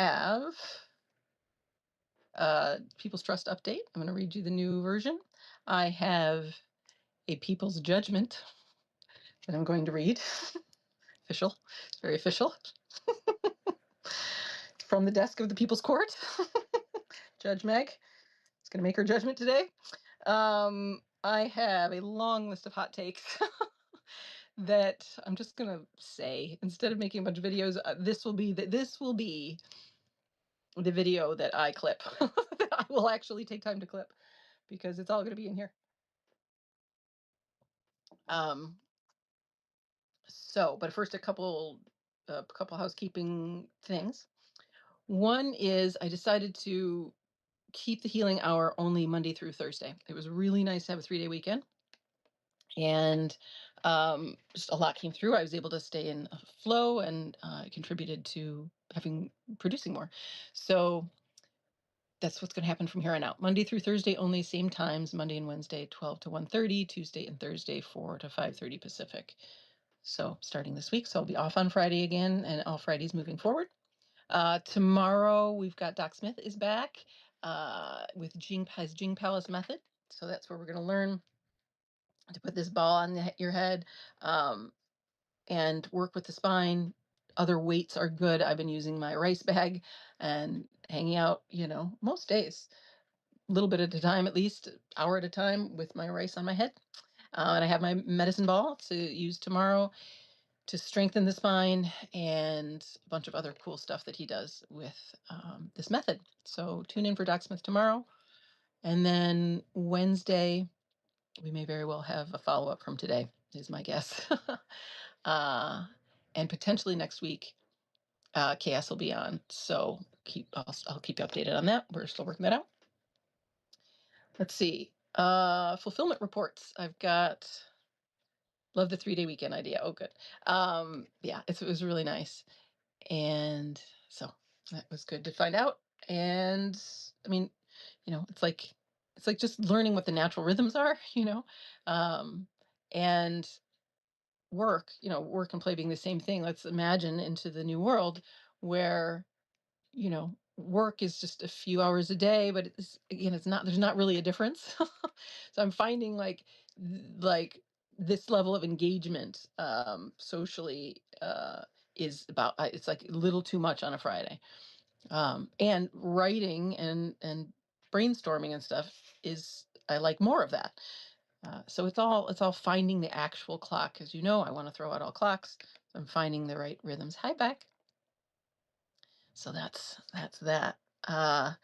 have People's Trust update. I'm going to read you the new version. I have a People's Judgment that I'm going to read. Official. It's very official. From the desk of the People's Court. Judge Meg is going to make her judgment today. I have a long list of hot takes that I'm just going to say, instead of making a bunch of videos, this will be the video that I clip. That I will actually take time to clip, because it's all going to be in here. But first, a couple housekeeping things. One is I decided to keep the healing hour only Monday through Thursday. It was really nice to have a 3-day weekend, and just a lot came through. I was able to stay in a flow, and it contributed to producing more. So that's what's going to happen from here on out. Monday through Thursday only, same times, Monday and Wednesday, 12 to 1:30, Tuesday and Thursday, 4 to 5:30 Pacific. So starting this week, so I'll be off on Friday again, and all Fridays moving forward. Tomorrow we've got Doc Smith is back with his Jing Palace method. So that's where we're going to learn to put this ball on your head and work with the spine. Other weights are good. I've been using my rice bag and hanging out, most days, a little bit at a time, at least an hour at a time, with my rice on my head. And I have my medicine ball to use tomorrow to strengthen the spine, and a bunch of other cool stuff that he does with this method. So tune in for Doc Smith tomorrow. And then Wednesday, we may very well have a follow-up from today, is my guess. And potentially next week, KS will be on. So I'll keep you updated on that. We're still working that out. Let's see. Fulfillment reports. I've got... Love the 3-day weekend idea. Oh, good. Yeah, it was really nice. And so that was good to find out. And I mean, it's like just learning what the natural rhythms are, and work and play being the same thing. Let's imagine into the new world where, work is just a few hours a day, but there's not really a difference. So I'm finding like this level of engagement socially is about, it's like a little too much on a Friday. And writing and brainstorming and stuff I like more of that. So it's all finding the actual clock. As you know, I want to throw out all clocks. I'm finding the right rhythms. Hi, Beck. So that's that. I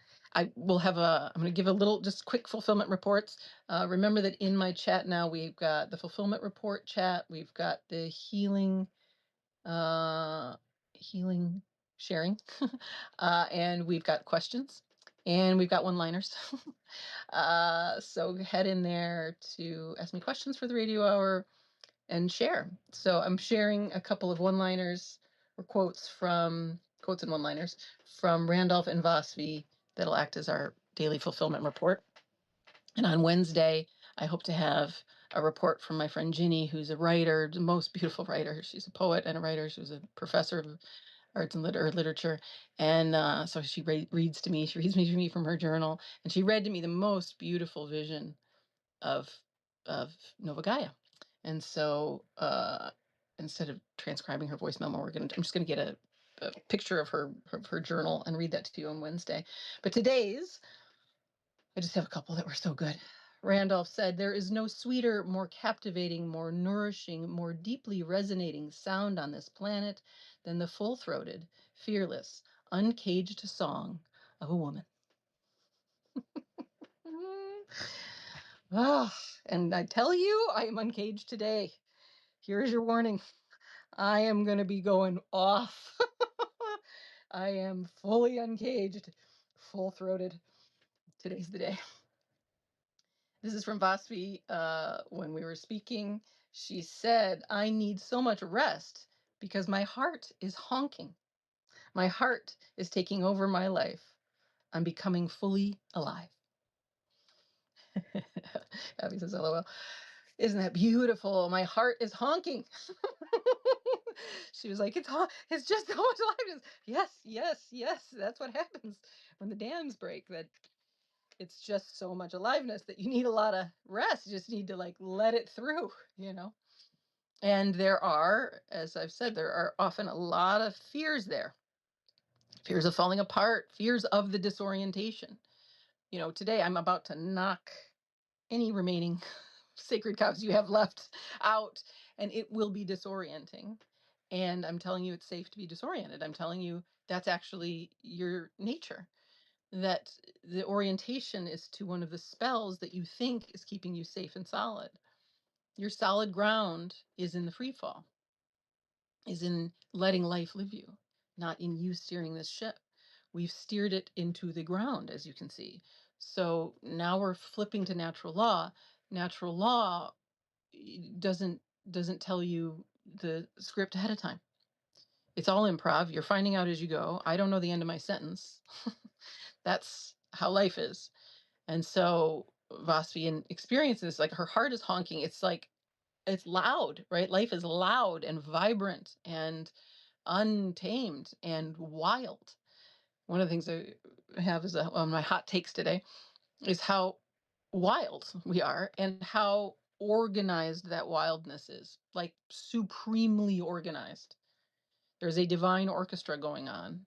will have I'm going to give a little, just quick fulfillment reports. Remember that in my chat now, we've got the fulfillment report chat. We've got the healing sharing, and we've got questions, and we've got one-liners. So head in there to ask me questions for the radio hour and share. So I'm sharing a couple of one-liners or quotes and one-liners from Randolph and Vasvi that'll act as our daily fulfillment report. And on Wednesday, I hope to have a report from my friend Ginny, who's a writer, the most beautiful writer. She's a poet and a writer. She was a professor of arts and literature. And so she reads to me. She reads to me from her journal. And she read to me the most beautiful vision of Nova Gaia. And so instead of transcribing her voice memo, I'm just going to get a picture of her journal and read that to you on Wednesday. But today's, I just have a couple that were so good. Randolph said, "There is no sweeter, more captivating, more nourishing, more deeply resonating sound on this planet than the full-throated, fearless, uncaged song of a woman." And I tell you, I am uncaged today. Here's your warning. I am going to be going off. I am fully uncaged, full-throated. Today's the day. This is from Vasvi when we were speaking. She said, "I need so much rest because my heart is honking. My heart is taking over my life. I'm becoming fully alive." Abby says, "LOL. Isn't that beautiful? My heart is honking." She was like, it's just so much aliveness. Yes, yes, yes. That's what happens when the dams break. That it's just so much aliveness that you need a lot of rest. You just need to like let it through, you know. And there are, as I've said, there are often a lot of fears there. Fears of falling apart, fears of the disorientation. You know, today I'm about to knock any remaining sacred cows you have left out, and it will be disorienting. And I'm telling you, it's safe to be disoriented. I'm telling you, that's actually your nature. That the orientation is to one of the spells that you think is keeping you safe and solid. Your solid ground is in the free fall, is in letting life live you, not in you steering this ship. We've steered it into the ground, as you can see. So now we're flipping to natural law. Natural law doesn't tell you the script ahead of time. It's all improv. You're finding out as you go. I don't know the end of my sentence. That's how life is. And so Vasvian experiences, like her heart is honking. It's like, it's loud, right? Life is loud and vibrant and untamed and wild. One of the things I have is my hot takes today is how wild we are and how organized that wildness is, like supremely organized. There's a divine orchestra going on,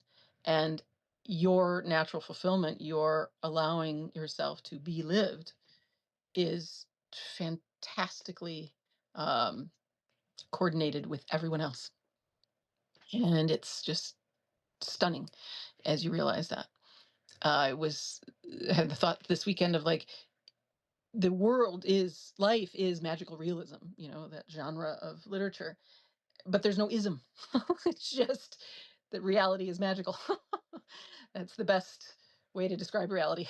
and your natural fulfillment, your allowing yourself to be lived, is fantastically coordinated with everyone else. And it's just stunning as you realize that. I had the thought this weekend of like, the world is, life is magical realism, you know, that genre of literature, but there's no ism. It's just that reality is magical. That's the best way to describe reality.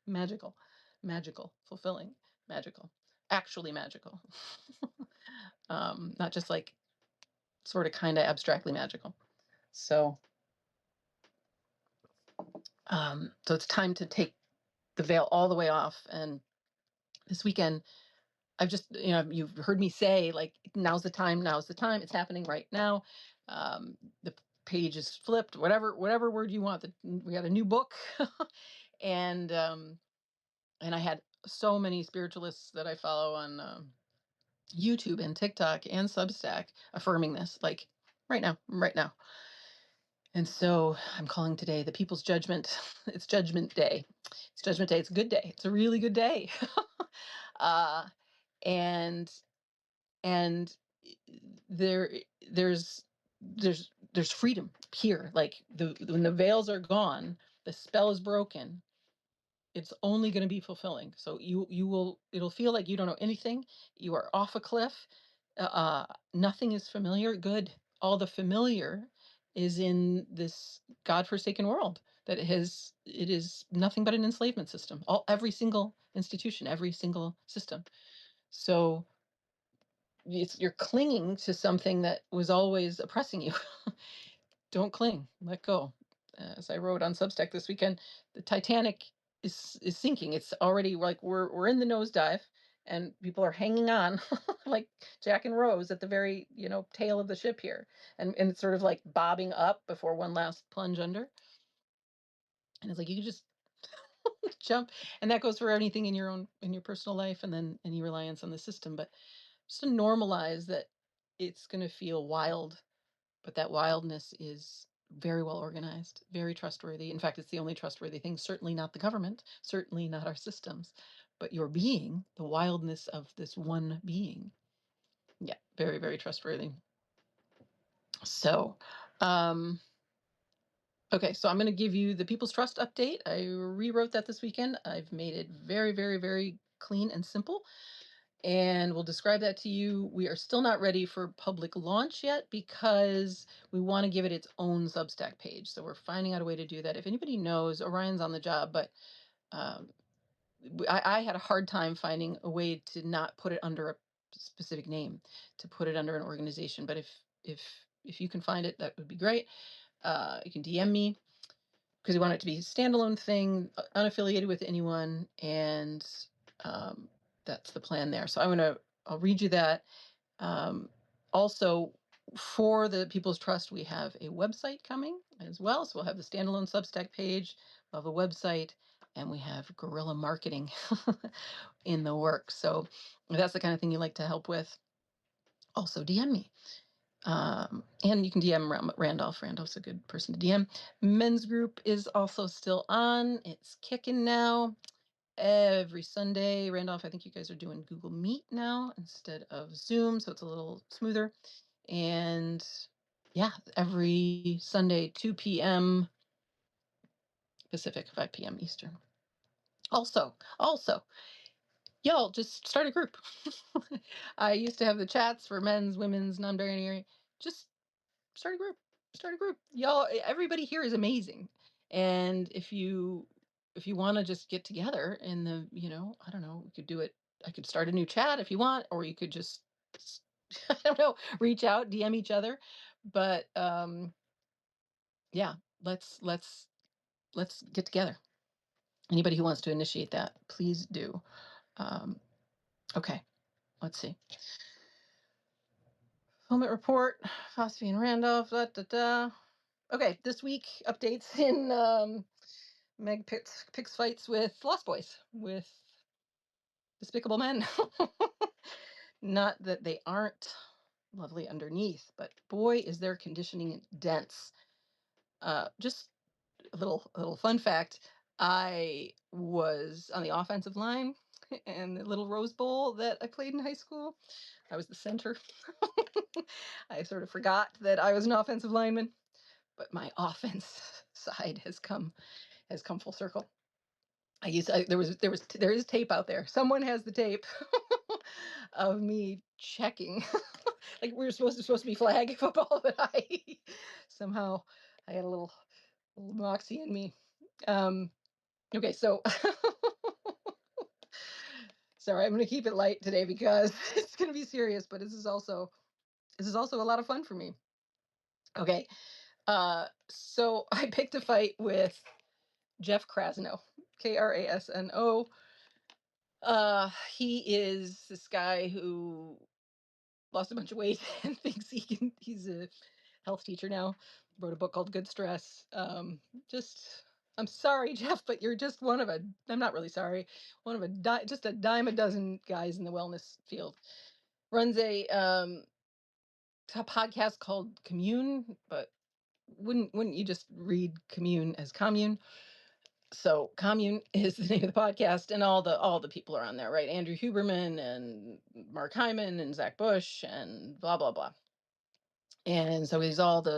Magical, magical, fulfilling, magical, actually magical. Not just like sort of kind of abstractly magical. So, so it's time to take the veil all the way off. And this weekend, I've just, you know, you've heard me say, like, now's the time, now's the time. It's happening right now. The page is flipped, whatever word you want. We got a new book. and I had so many spiritualists that I follow on YouTube and TikTok and Substack affirming this, like right now, right now. And so I'm calling today the People's Judgment. It's Judgment Day. It's Judgment Day. It's a good day. It's a really good day. uh, and and there there's there's freedom here. Like when the veils are gone, the spell is broken. It's only going to be fulfilling. So it'll feel like you don't know anything. You are off a cliff. Nothing is familiar. Good. All the familiar is in this godforsaken world that it is nothing but an enslavement system. Every single institution, every single system. So you're clinging to something that was always oppressing you. Don't cling. Let go. As I wrote on Substack this weekend, the Titanic is sinking. It's already like we're in the nosedive, and people are hanging on like Jack and Rose at the very, you know, tail of the ship here, and it's sort of like bobbing up before one last plunge under. And it's like you can just jump, and that goes for anything in your personal life, and then any reliance on the system. But just to normalize that it's going to feel wild, but that wildness is very well organized, very trustworthy. In fact, it's the only trustworthy thing. Certainly not the government, certainly not our systems, but your being, the wildness of this one being. Yeah, very, very trustworthy. So, okay, so I'm going to give you the People's Trust update. I rewrote that this weekend. I've made it very, very, very clean and simple. And we'll describe that to you. We are still not ready for public launch yet because we want to give it its own Substack page. So we're finding out a way to do that. If anybody knows, Orion's on the job, but I had a hard time finding a way to not put it under a specific name, to put it under an organization. But if you can find it, that would be great. You can DM me because we want it to be a standalone thing, unaffiliated with anyone, and that's the plan there. So I'll read you that. Also, For the People's Trust, we have a website coming as well. So we'll have the standalone Substack page, we'll have a website, and we have guerrilla marketing in the works. So if that's the kind of thing you like to help with, also DM me. And you can DM Randolph. Randolph's a good person to DM. Men's group is also still on. It's kicking now. Every Sunday. Randolph, I think you guys are doing Google Meet now instead of Zoom, so it's a little smoother. And yeah, every Sunday, 2 p.m. Pacific, 5 p.m. Eastern. Also, y'all just start a group. I used to have the chats for men's, women's, non-binary. Just start a group. Start a group. Y'all, everybody here is amazing. And if you want to just get together in the, I don't know, we could do it. I could start a new chat if you want, or you could just I don't know, reach out, DM each other. But yeah, let's get together. Anybody who wants to initiate that, please do. Okay, let's see. Fulfillment report, Phosophy and Randolph. Okay, this week updates in Meg picks fights with Lost Boys, with despicable men. Not that they aren't lovely underneath, but boy, is their conditioning dense. Just a little fun fact. I was on the offensive line in the little Rose Bowl that I played in high school. I was the center. I sort of forgot that I was an offensive lineman, but my offense side has come full circle. There is tape out there. Someone has the tape of me checking. Like we were supposed to be flag football, but somehow I had a little moxie in me. Okay, so sorry, I'm going to keep it light today because it's going to be serious, but this is also a lot of fun for me. Okay, so I picked a fight with Jeff Krasno, Krasno. He is this guy who lost a bunch of weight and thinks he's a health teacher now. Wrote a book called Good Stress. I'm sorry, Jeff, but you're just I'm not really sorry, one of just a dime a dozen guys in the wellness field. Runs a podcast called Commune, but wouldn't you just read commune as commune? So Commune is the name of the podcast, and all the people are on there, right? Andrew Huberman and Mark Hyman and Zach Bush and blah blah blah. And so he's all of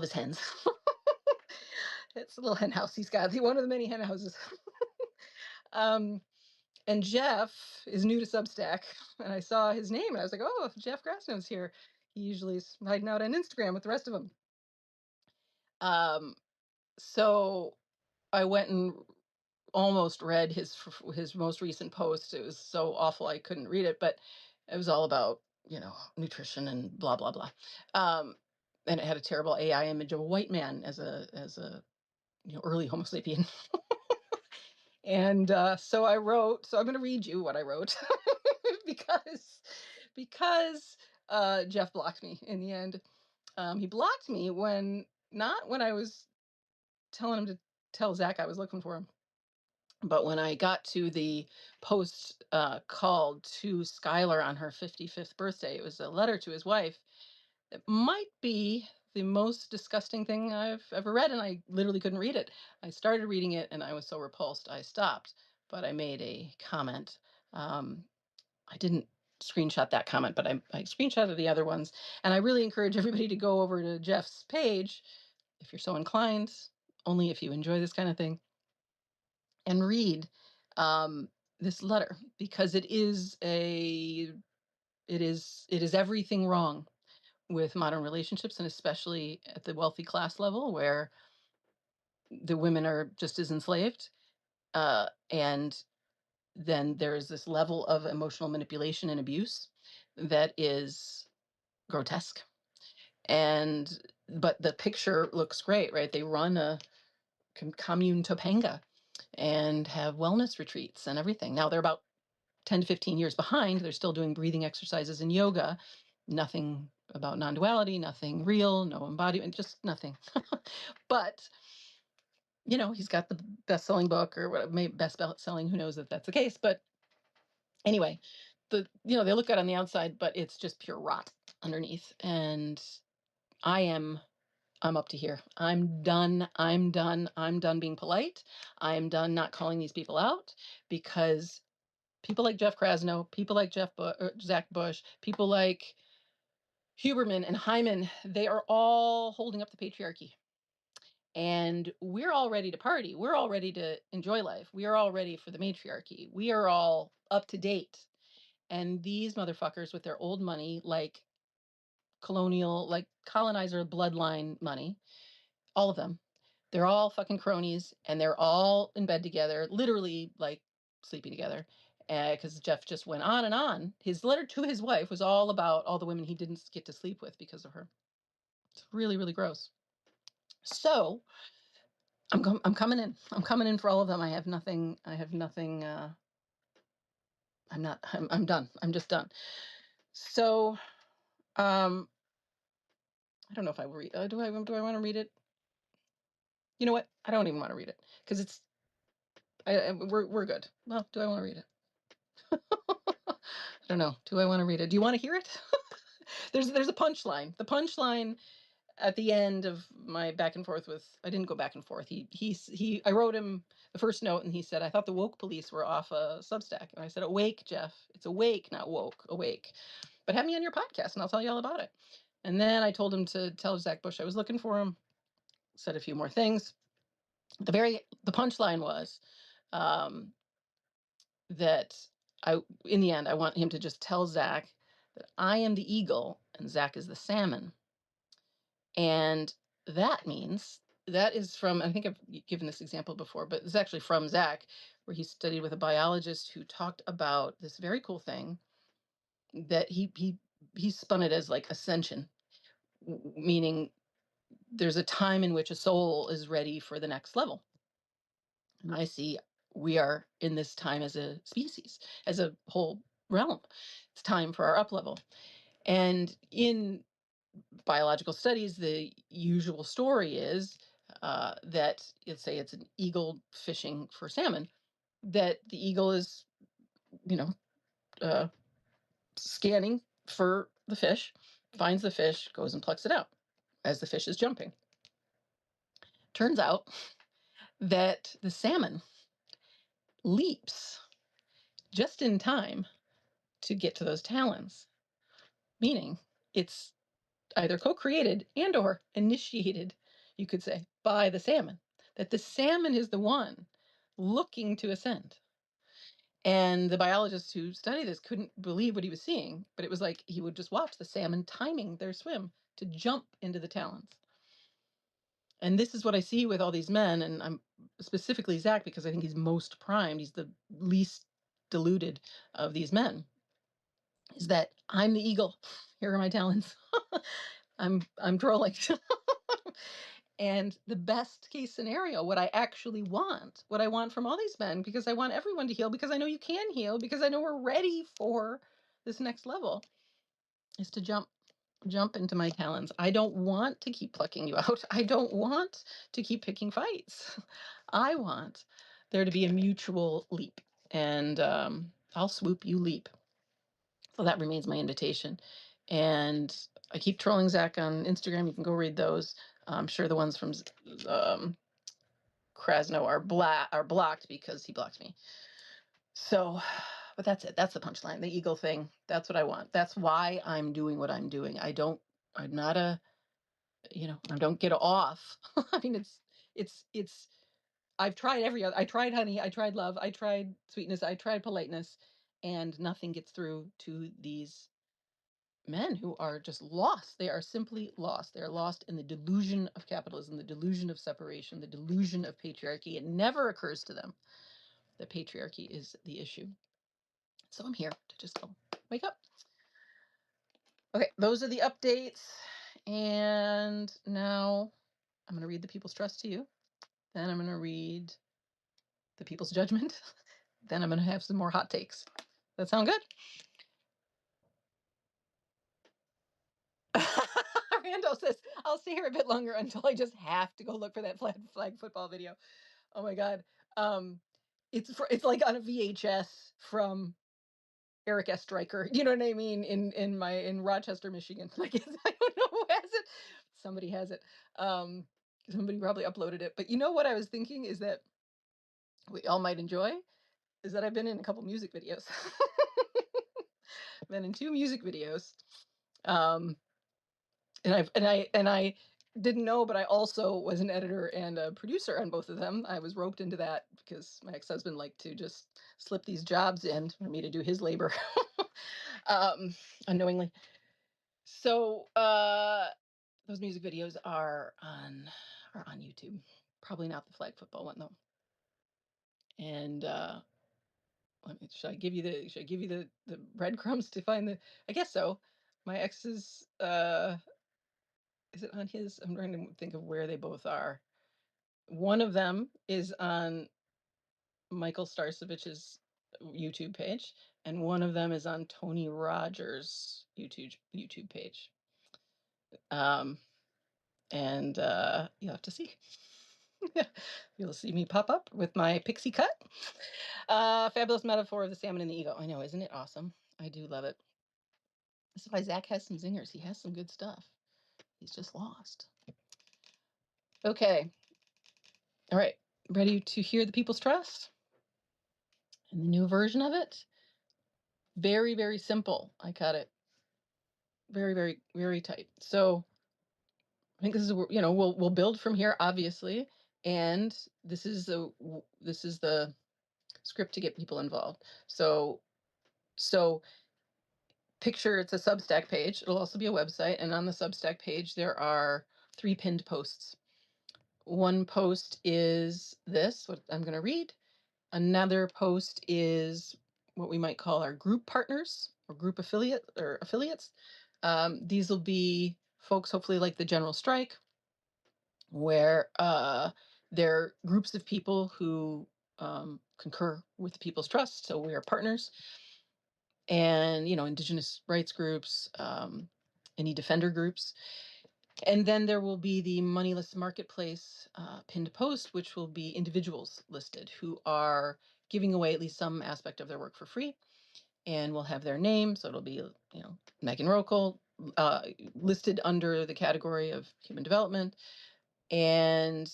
his hens. It's a little hen house he's got. One of the many hen houses. And Jeff is new to Substack, and I saw his name, and I was like, "Oh, Jeff Krasno's here." He usually is hiding out on Instagram with the rest of them. So I went and almost read his most recent post. It was so awful I couldn't read it, but it was all about nutrition and blah blah blah. And it had a terrible AI image of a white man as a early Homo sapien. And so I wrote. So I'm going to read you what I wrote because Jeff blocked me in the end. He blocked me not when I was telling him to tell Zach I was looking for him, but when I got to the post called to Skylar on her 55th birthday. It was a letter to his wife. It might be the most disgusting thing I've ever read, and I literally couldn't read it. I started reading it, and I was so repulsed, I stopped. But I made a comment. I didn't screenshot that comment, but I screenshotted the other ones. And I really encourage everybody to go over to Jeff's page, if you're so inclined, only if you enjoy this kind of thing, and read this letter, because it is everything wrong with modern relationships, and especially at the wealthy class level, where the women are just as enslaved. And then there's this level of emotional manipulation and abuse that is grotesque. But the picture looks great, right? They run a commune Topanga and have wellness retreats and everything. Now they're about 10 to 15 years behind. They're still doing breathing exercises and yoga, Nothing about non-duality, nothing real, no embodiment, just nothing. But he's got the best-selling book, or what, maybe best-selling. Who knows if that's the case? But anyway, they look good on the outside, but it's just pure rot underneath. And I'm up to here. I'm done. I'm done being polite. I'm done not calling these people out, because people like Jeff Krasno, people like Zach Bush, people like Huberman and Hyman, they are all holding up the patriarchy. And we're all ready to party. We're all ready to enjoy life. We are all ready for the matriarchy. We are all up to date. And these motherfuckers with their old money, like colonial, like colonizer bloodline money, all of them, they're all fucking cronies, and they're all in bed together, literally like sleeping together. Because Jeff just went on and on. His letter to his wife was all about all the women he didn't get to sleep with because of her. It's really, really gross. So I'm coming in. I'm coming in for all of them. I have nothing. I'm done. I'm just done. So, I don't know if I will read. Do I want to read it? You know what? I don't even want to read it, because it's. We're good. Well, do I want to read it? I don't know. Do I want to read it? Do you want to hear it? There's a punchline. The punchline at the end of my back and forth with, I didn't go back and forth. I wrote him the first note, and he said, I thought the woke police were off a Substack. And I said, awake, Jeff. It's awake, not woke. Awake. But have me on your podcast, and I'll tell you all about it. And then I told him to tell Zach Bush I was looking for him. Said a few more things. The punchline was that in the end, I want him to just tell Zach that I am the eagle and Zach is the salmon. And that means, that is from, I think I've given this example before, but it's actually from Zach, where he studied with a biologist who talked about this very cool thing that he spun it as like ascension, meaning there's a time in which a soul is ready for the next level. And I see we are in this time as a species, as a whole realm. It's time for our up level. And in biological studies, the usual story is that, let's say it's an eagle fishing for salmon, that the eagle is, scanning for the fish, finds the fish, goes and plucks it out as the fish is jumping. Turns out that the salmon leaps just in time to get to those talons, meaning it's either co-created and or initiated, you could say, by the salmon, that the salmon is the one looking to ascend. And the biologists who study this couldn't believe what he was seeing, but it was like he would just watch the salmon timing their swim to jump into the talons. And this is what I see with all these men, and I'm specifically Zach, because I think he's most primed. He's the least deluded of these men. Is that I'm the eagle. Here are my talons. I'm trolling. And the best case scenario, what I actually want, what I want from all these men, because I want everyone to heal, because I know you can heal, because I know we're ready for this next level, is to jump into my talons. I don't want to keep plucking you out. I don't want to keep picking fights. I want there to be a mutual leap, and I'll swoop, you leap. So that remains my invitation. And I keep trolling Zach on Instagram. You can go read those. I'm sure the ones from Krasno are blocked because he blocked me. So, but that's it. That's the punchline. The eagle thing. That's what I want. That's why I'm doing what I'm doing. I'm not a, I don't get off. I mean, I've tried I tried honey, I tried love, I tried sweetness, I tried politeness, and nothing gets through to these men who are just lost. They are simply lost. They are lost in the delusion of capitalism, the delusion of separation, the delusion of patriarchy. It never occurs to them that patriarchy is the issue. So I'm here to just go, wake up. Okay, those are the updates. And now I'm going to read The People's Trust to you. Then I'm going to read The People's Judgment. Then I'm going to have some more hot takes. That sound good? Randall says, I'll stay here a bit longer until I just have to go look for that flag football video. Oh my God. It's like on a VHS from Eric S. Stryker. You know what I mean? In Rochester, Michigan. Like, I don't know who has it. Somebody has it. Somebody probably uploaded it. But you know what I was thinking is that we all might enjoy is that I've been in a couple music videos. Been in 2 music videos. And I didn't know, but I also was an editor and a producer on both of them. I was roped into that because my ex-husband liked to just slip these jobs in for me to do his labor, unknowingly. So those music videos are on YouTube. Probably not the flag football one though. And should I give you the breadcrumbs to find the? I guess so. My ex's is it on his? I'm trying to think of where they both are. One of them is on Michael Starcevich's YouTube page, and one of them is on Tony Rogers' YouTube page. Um, and you'll have to see. You'll see me pop up with my pixie cut. Fabulous metaphor of the salmon and the ego. I know, isn't it awesome? I do love it. This is why Zach has some zingers. He has some good stuff. He's just lost. Okay. All right. Ready to hear the People's Trust? And the new version of it? Very, very simple. I cut it very, very, very tight. So I think this is, we'll build from here, obviously. And this is the script to get people involved. So picture it's a Substack page. It'll also be a website. And on the Substack page, there are 3 pinned posts. One post is this, what I'm going to read. Another post is what we might call our group partners or group affiliates. These will be folks, hopefully like the General Strike, where they're groups of people who concur with the People's Trust. So we are partners. And, Indigenous rights groups, any defender groups. And then there will be the Moneyless Marketplace pinned post, which will be individuals listed who are giving away at least some aspect of their work for free. And we'll have their name. So it'll be, Megan Rokel, listed under the category of human development. And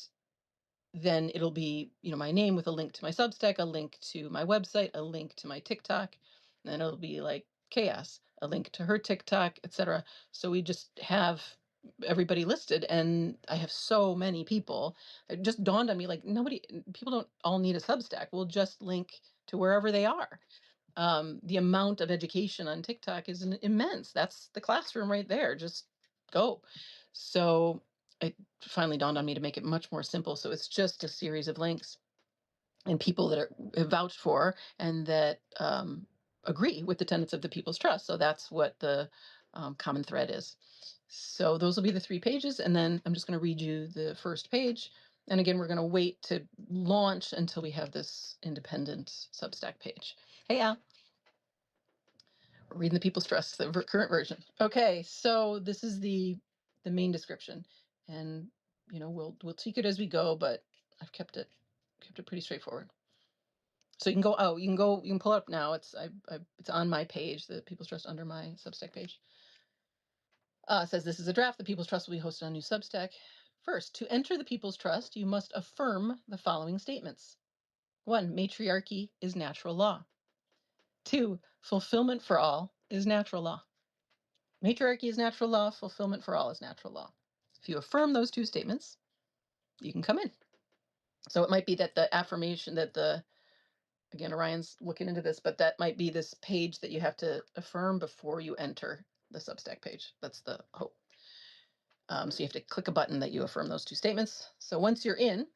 then it'll be, my name with a link to my Substack, a link to my website, a link to my TikTok. And then it'll be like Chaos, a link to her TikTok, etc. So we just have everybody listed, and I have so many people. It just dawned on me, like, people don't all need a Substack. We'll just link to wherever they are. The amount of education on TikTok is immense. That's the classroom right there. Just go. So it finally dawned on me to make it much more simple. So it's just a series of links and people that are vouched for and that agree with the tenets of the People's Trust. So that's what the common thread is. So those will be the 3 pages. And then I'm just going to read you the first page. And again, we're going to wait to launch until we have this independent Substack page. Hey, Al. We're reading the People's Trust, the current version. Okay, so this is the main description. And, we'll tweak it as we go, but I've kept it pretty straightforward. So you can pull it up now. It's on my page, the People's Trust under my Substack page. It says this is a draft. The People's Trust will be hosted on new Substack. First, to enter the People's Trust, you must affirm the following statements. 1, matriarchy is natural law. 2, fulfillment for all is natural law. Matriarchy is natural law. Fulfillment for all is natural law. If you affirm those 2 statements, you can come in. So it might be that the affirmation again, Orion's looking into this, but that might be this page that you have to affirm before you enter the Substack page. That's the hope. So you have to click a button that you affirm those 2 statements. So once you're in,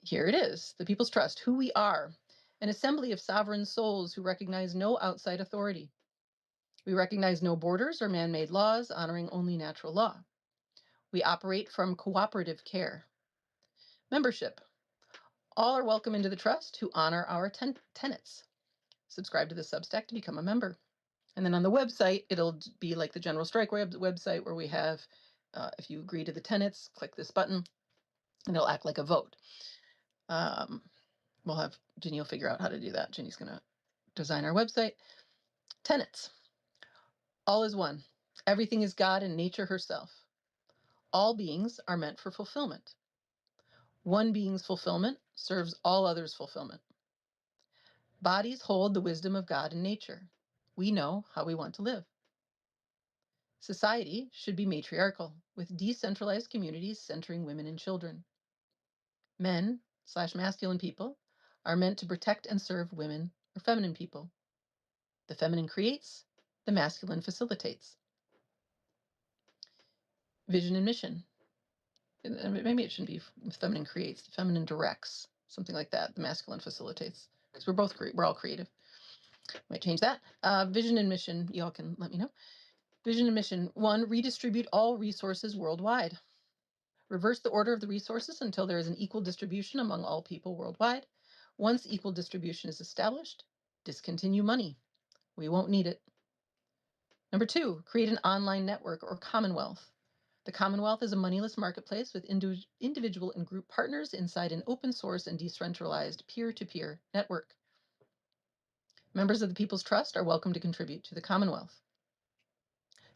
here it is, the People's Trust, who we are, an assembly of sovereign souls who recognize no outside authority. We recognize no borders or man-made laws, honoring only natural law. We operate from cooperative care. Membership. All are welcome into the trust who honor our tenets. Subscribe to the Substack to become a member. And then on the website, it'll be like the General Strike website where we have, if you agree to the tenets, click this button, and it'll act like a vote. We'll have Ginny will figure out how to do that. Ginny's going to design our website. Tenets. All is one. Everything is God and nature herself. All beings are meant for fulfillment. One being's fulfillment serves all others' fulfillment. Bodies hold the wisdom of God and nature. We know how we want to live. Society should be matriarchal, with decentralized communities centering women and children. Men/masculine people are meant to protect and serve women or feminine people. The feminine creates, the masculine facilitates. Vision and mission. Maybe it shouldn't be feminine creates, the feminine directs, something like that. The masculine facilitates, because we're all creative. Might change that. Vision and mission, y'all can let me know. Vision and mission. 1, redistribute all resources worldwide. Reverse the order of the resources until there is an equal distribution among all people worldwide. Once equal distribution is established, discontinue money. We won't need it. Number 2, create an online network or commonwealth. The Commonwealth is a moneyless marketplace with individual and group partners inside an open source and decentralized peer-to-peer network. Members of the People's Trust are welcome to contribute to the Commonwealth.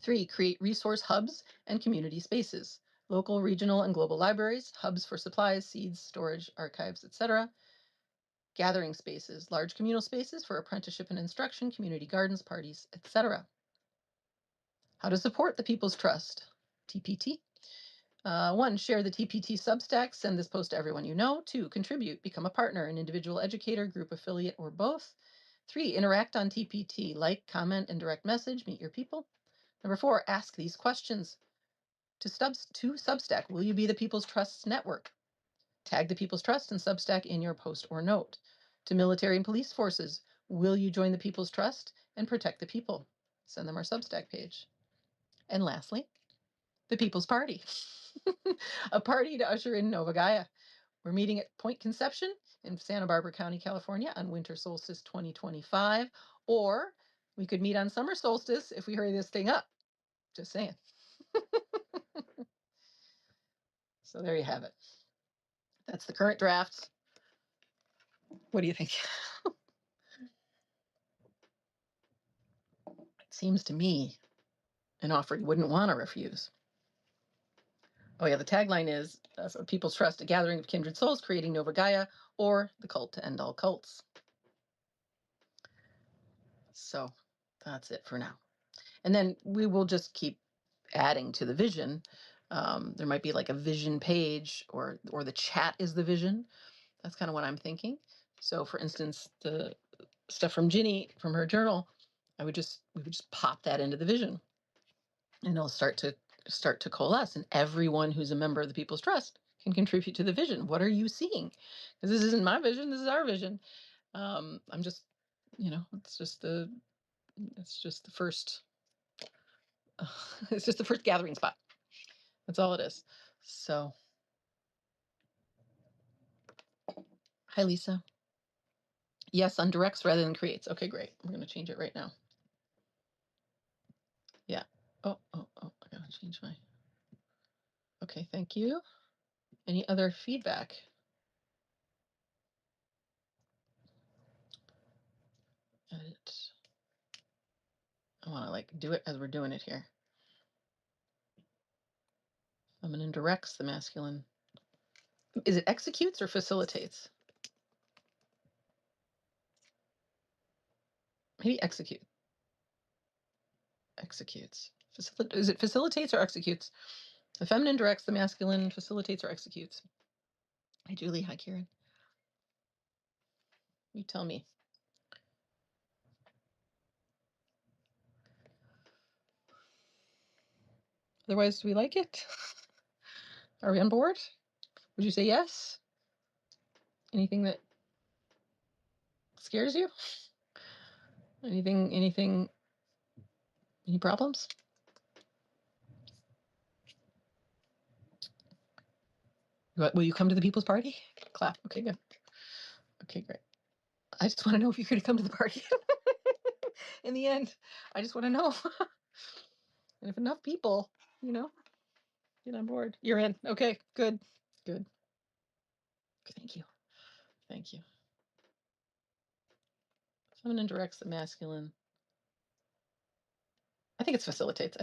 3, create resource hubs and community spaces. Local, regional, and global libraries, hubs for supplies, seeds, storage, archives, etc. Gathering spaces, large communal spaces for apprenticeship and instruction, community gardens, parties, etc. How to support the People's Trust, TPT. 1, share the TPT Substack, send this post to everyone you know. 2, contribute, become a partner, an individual educator, group affiliate, or both. 3, interact on TPT, like, comment, and direct message, meet your people. Number 4, ask these questions. To Substack, will you be the People's Trust's network? Tag the People's Trust and Substack in your post or note. To military and police forces, will you join the People's Trust and protect the people? Send them our Substack page. And lastly, the People's Party. A party to usher in Nova Gaia. We're meeting at Point Conception in Santa Barbara County, California on winter solstice 2025. Or we could meet on summer solstice if we hurry this thing up. Just saying. So there you have it. That's the current draft. What do you think? It seems to me an offer you wouldn't want to refuse. Oh yeah, the tagline is People's Trust, a gathering of kindred souls creating Nova Gaia, or the cult to end all cults. So that's it for now. And then we will just keep adding to the vision. There might be like a vision page, or the chat is the vision. That's kind of what I'm thinking. So for instance, the stuff from Ginny, from her journal, we would just pop that into the vision, and it'll start to coalesce, and everyone who's a member of the People's Trust can contribute to the vision. What are you seeing? Because this isn't my vision, this is our vision. I'm just, it's just the first it's just the first gathering spot. That's all it is. So hi, Lisa. Yes, on directs rather than creates. Okay, great. I'm going to change it right now. Yeah. Oh, I gotta change my. Okay, thank you. Any other feedback? Edit. I want to do it as we're doing it here. Feminine directs, the masculine. Is it executes or facilitates? Maybe execute. Executes. Is it facilitates or executes? The feminine directs, the masculine facilitates or executes. Hi, Julie. Hi, Kieran. You tell me. Otherwise, do we like it? Are we on board? Would you say yes? Anything that scares you? Any problems? Will you come to the People's Party? Clap. Okay, good. Okay, great. I just want to know if you're going to come to the party. In the end, I just want to know. And if enough people, get on board, you're in. Okay, good. Thank you. Feminine directs the masculine. I think it's facilitates.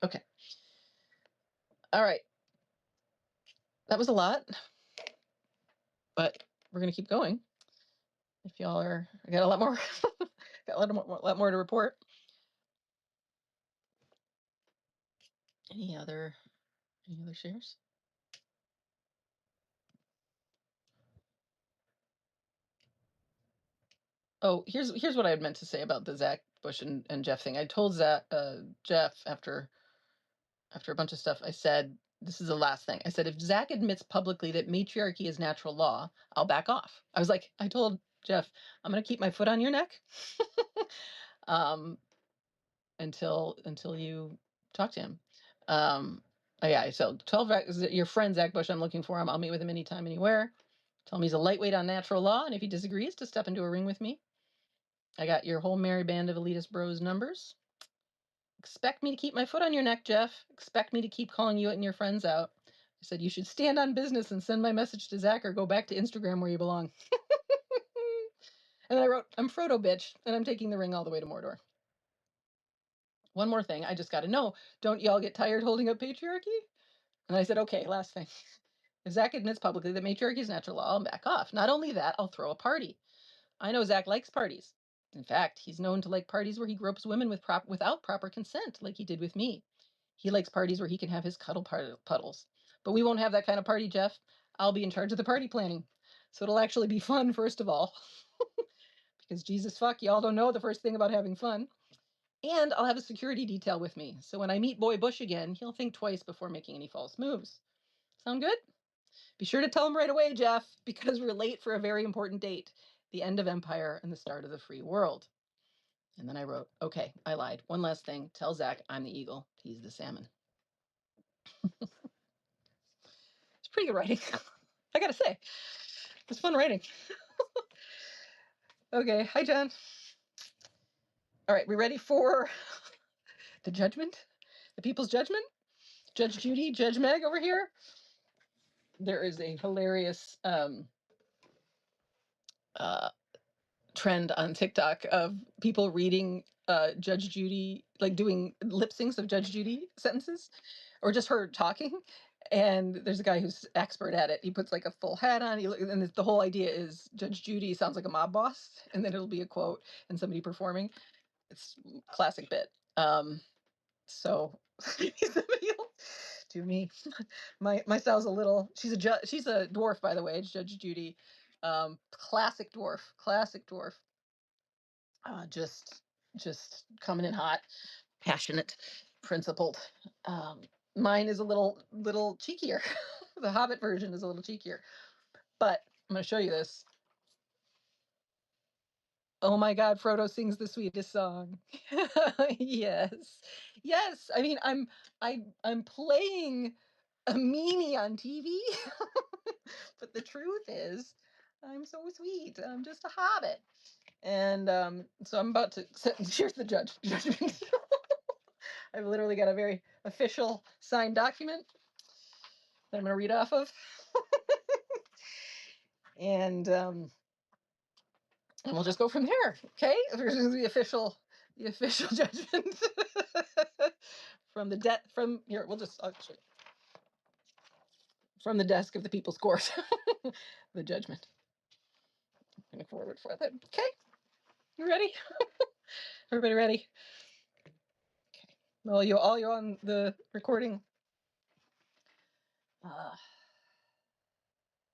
Okay. All right. That was a lot, but we're going to keep going. If y'all are, I got a lot more, got a lot more to report. Any other shares? Oh, here's what I had meant to say about the Zach Bush and Jeff thing. I told Jeff after a bunch of stuff, I said, this is the last thing. I said, if Zach admits publicly that matriarchy is natural law, I'll back off. I told Jeff, I'm going to keep my foot on your neck until you talk to him. Yeah, so 12 is your friend Zach Bush. I'm looking for him. I'll meet with him anytime, anywhere. Tell him he's a lightweight on natural law, and if he disagrees, to step into a ring with me. I got your whole merry band of elitist bros numbers. Expect me to keep my foot on your neck, Jeff. Expect me to keep calling you and your friends out. I said, you should stand on business and send my message to Zach or go back to Instagram where you belong. And then I wrote, I'm Frodo, bitch, and I'm taking the ring all the way to Mordor. One more thing, I just got to know, don't y'all get tired holding up patriarchy? And I said, okay, last thing. If Zach admits publicly that matriarchy is natural law, I'll back off. Not only that, I'll throw a party. I know Zach likes parties. In fact, he's known to like parties where he gropes women without proper consent, like he did with me. He likes parties where he can have his cuddle puddles. But we won't have that kind of party, Jeff. I'll be in charge of the party planning. So it'll actually be fun, first of all. Because Jesus fuck, y'all don't know the first thing about having fun. And I'll have a security detail with me. So when I meet Boy Bush again, he'll think twice before making any false moves. Sound good? Be sure to tell him right away, Jeff, because we're late for a very important date. The end of Empire and the start of the free world. And then I wrote, okay, I lied. One last thing. Tell Zach I'm the eagle. He's the salmon. It's pretty good writing. I gotta say. It's fun writing. Okay. Hi, John. All right. We ready for the judgment? The people's judgment? Judge Judy, Judge Meg over here. There is a hilarious trend on TikTok of people reading Judge Judy, like doing lip syncs of Judge Judy sentences, or just her talking. And there's a guy who's expert at it. He puts like a full hat on, and the whole idea is Judge Judy sounds like a mob boss, and then it'll be a quote and somebody performing. It's a classic bit. So to me, my style's a little. She's a dwarf, by the way. It's Judge Judy, classic dwarf. Just coming in hot, passionate, principled. Mine is a little cheekier. The Hobbit version is a little cheekier, but I'm going to show you this. Oh my God, Frodo sings the sweetest song. Yes. I mean, I'm playing a meanie on TV, but the truth is, I'm so sweet. I'm just a hobbit. And so I'm about to here's the judgment. I've literally got a very official signed document that I'm going to read off of. And we'll just go from there. Okay, the official judgment from here. I'll show you. From the desk of the People's Court. The judgment. I'm going forward for that. Okay, you ready? Everybody ready? Okay. Well, you on the recording.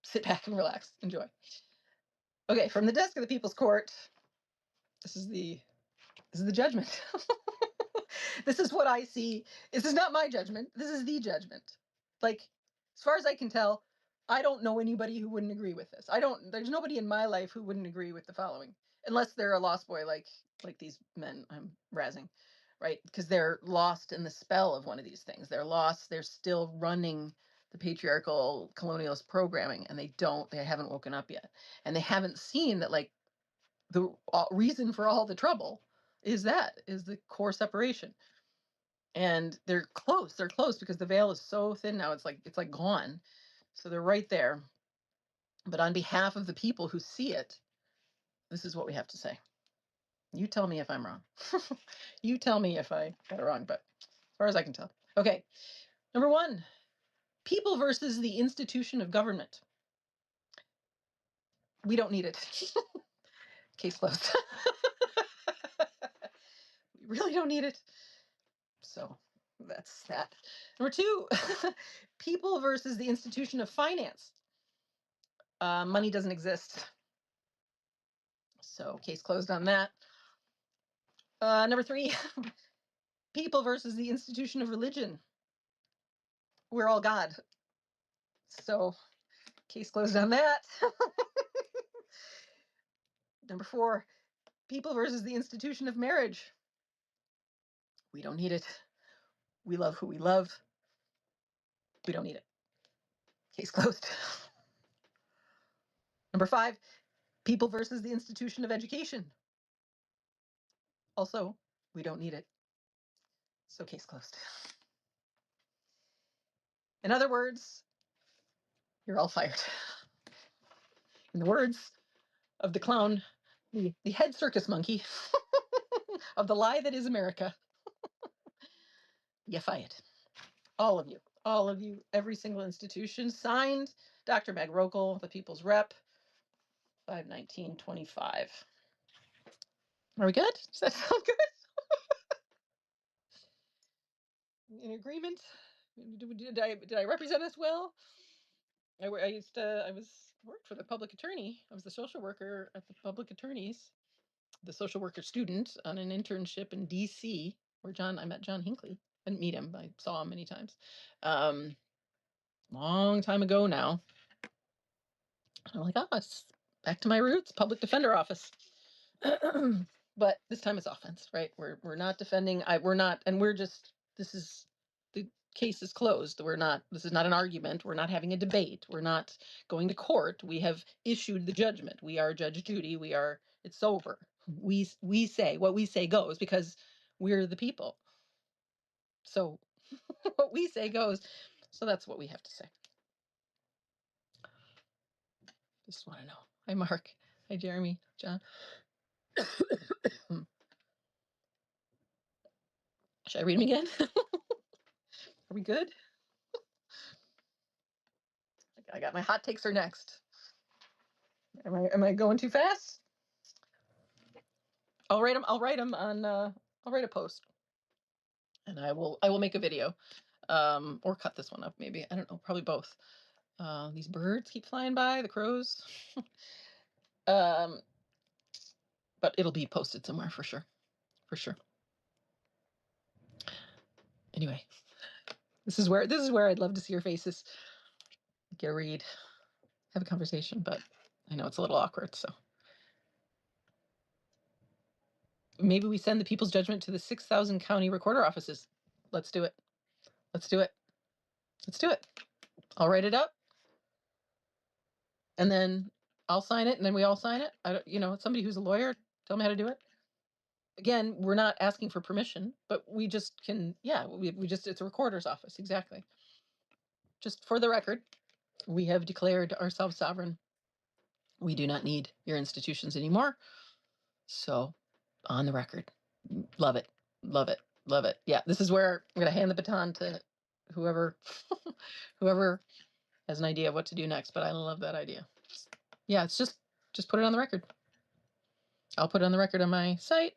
Sit back and relax. Enjoy. Okay, from the desk of the People's Court. This is the judgment. This is what I see. This is not my judgment. This is the judgment. Like, as far as I can tell, I don't know anybody who wouldn't agree with this. There's nobody in my life who wouldn't agree with the following, unless they're a lost boy like these men I'm razzing, right? Because they're lost in the spell of one of these things. They're lost. They're still running the patriarchal colonialist programming, and they haven't woken up yet. And they haven't seen that, like, the reason for all the trouble is the core separation. And they're close because the veil is so thin now, it's like gone. So they're right there. But on behalf of the people who see it, this is what we have to say. You tell me if I'm wrong. You tell me if I got it wrong, but as far as I can tell. Okay. Number 1, people versus the institution of government. We don't need it. Case closed. We really don't need it. So that's that. Number 2, people versus the institution of finance. Money doesn't exist. So case closed on that. Number 3, people versus the institution of religion. We're all God. So case closed on that. Number 4, people versus the institution of marriage. We don't need it. We love who we love. We don't need it. Case closed. Number 5, people versus the institution of education. Also, we don't need it. So case closed. In other words, you're all fired. In the words of the clown, the head circus monkey of the lie that is America, you fired. All of you, every single institution. Signed, Dr. Meg Rokel, the People's Rep, 5/19/25. Are we good? Does that sound good? In agreement? Did I represent us well? I worked for the public attorney. I was the social worker at the public attorneys, the social worker student on an internship in DC, where I met John Hinckley. I didn't meet him, but I saw him many times. Long time ago now. I'm like, it's back to my roots, public defender office. But this time it's offense, right? We're not defending. This is the case is closed. This is not an argument. We're not having a debate. We're not going to court. We have issued the judgment. We are Judge Judy. It's over. We say what we say goes because we're the people. So what we say goes. So that's what we have to say. Just want to know. Hi, Mark. Hi, Jeremy. John. Should I read them again? Are we good? I got my hot takes are next. Am I going too fast? I'll write them on I'll write a post. And I will make a video. Or cut this one up maybe. I don't know, probably both. These birds keep flying by, the crows. But it'll be posted somewhere for sure. For sure. Anyway, this is where I'd love to see your faces. Get a read. Have a conversation, but I know it's a little awkward, so maybe we send the people's judgment to the 6,000 county recorder offices. Let's do it. Let's do it. Let's do it. I'll write it up. And then I'll sign it, and then we all sign it. Somebody who's a lawyer, tell me how to do it. Again, we're not asking for permission, but we just can, it's a recorder's office. Exactly. Just for the record, we have declared ourselves sovereign. We do not need your institutions anymore. So, on the record, love it, love it, love it. Yeah, this is where I'm going to hand the baton to whoever has an idea of what to do next. But I love that idea. Yeah, it's just put it on the record. I'll put it on the record on my site.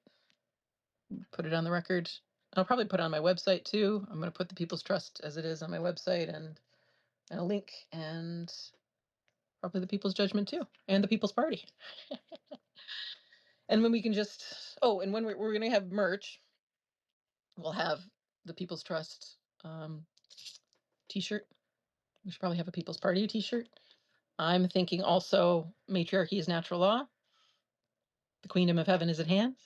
Put it on the record. I'll probably put it on my website too. I'm going to put the People's Trust as it is on my website and a link, and probably the People's Judgment too, and the People's Party. And when we can and when we're going to have merch, we'll have the People's Trust t-shirt. We should probably have a People's Party t-shirt. I'm thinking also matriarchy is natural law. The Queendom of Heaven is at hand.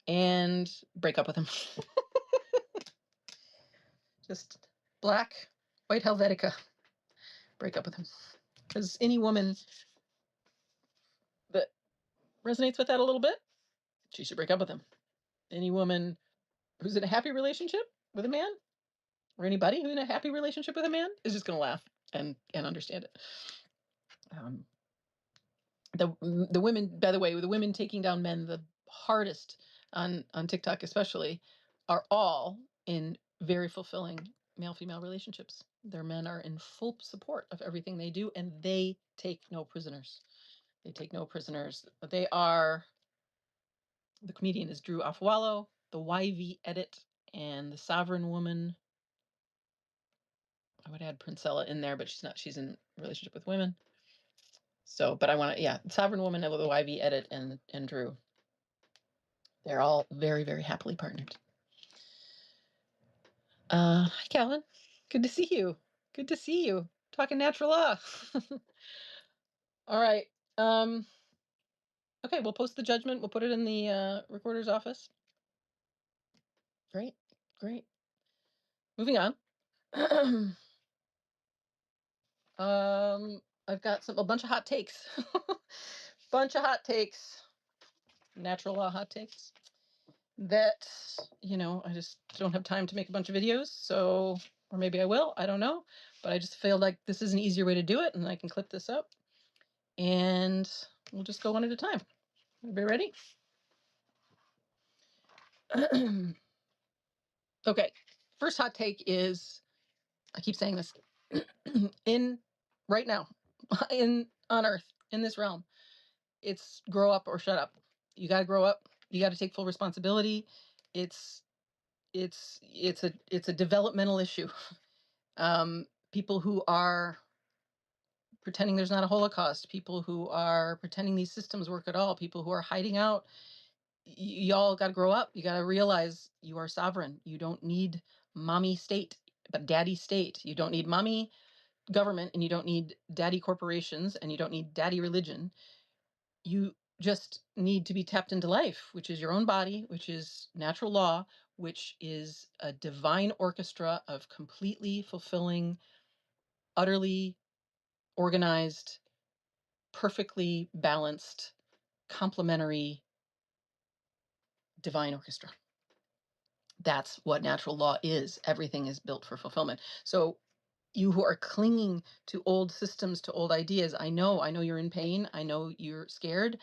And break up with him. Just black, white Helvetica. Break up with him. Because any woman that resonates with that a little bit, she should break up with him. Any woman who's in a happy relationship with a man, or anybody who's in a happy relationship with a man, is just going to laugh and understand it. The women, by the way, the women taking down men the hardest on TikTok especially, are all in very fulfilling male-female relationships. Their men are in full support of everything they do, and they take no prisoners. They take no prisoners. They are, the comedian is Drew Afwalo, the YV Edit, and the Sovereign Woman. I would add Princella in there, but she's not. She's in a relationship with women. So, but I want to, yeah, Sovereign Woman, the YV Edit, and Drew. They're all very, very happily partnered. Hi, Calvin. Good to see you. Good to see you. Talking natural law. All right. Okay, we'll post the judgment. We'll put it in the recorder's office. Great. Great. Moving on. I've got a bunch of hot takes. Bunch of hot takes. Natural law hot takes. That, I just don't have time to make a bunch of videos, so, or maybe I will, I don't know, but I just feel like this is an easier way to do it, and I can clip this up, and we'll just go one at a time. Everybody ready? Okay, first hot take is, I keep saying this, right now, on Earth, in this realm, it's grow up or shut up. You got to grow up. You got to take full responsibility. It's a developmental issue. People who are pretending there's not a Holocaust, people who are pretending these systems work at all, people who are hiding out, y'all got to grow up. You got to realize you are sovereign. You don't need mommy state, but daddy state. You don't need mommy government, and you don't need daddy corporations, and you don't need daddy religion. You just need to be tapped into life, which is your own body, which is natural law, which is a divine orchestra of completely fulfilling, utterly organized, perfectly balanced, complementary divine orchestra. That's what natural law is. Everything is built for fulfillment. So you who are clinging to old systems, to old ideas, I know you're in pain. I know you're scared.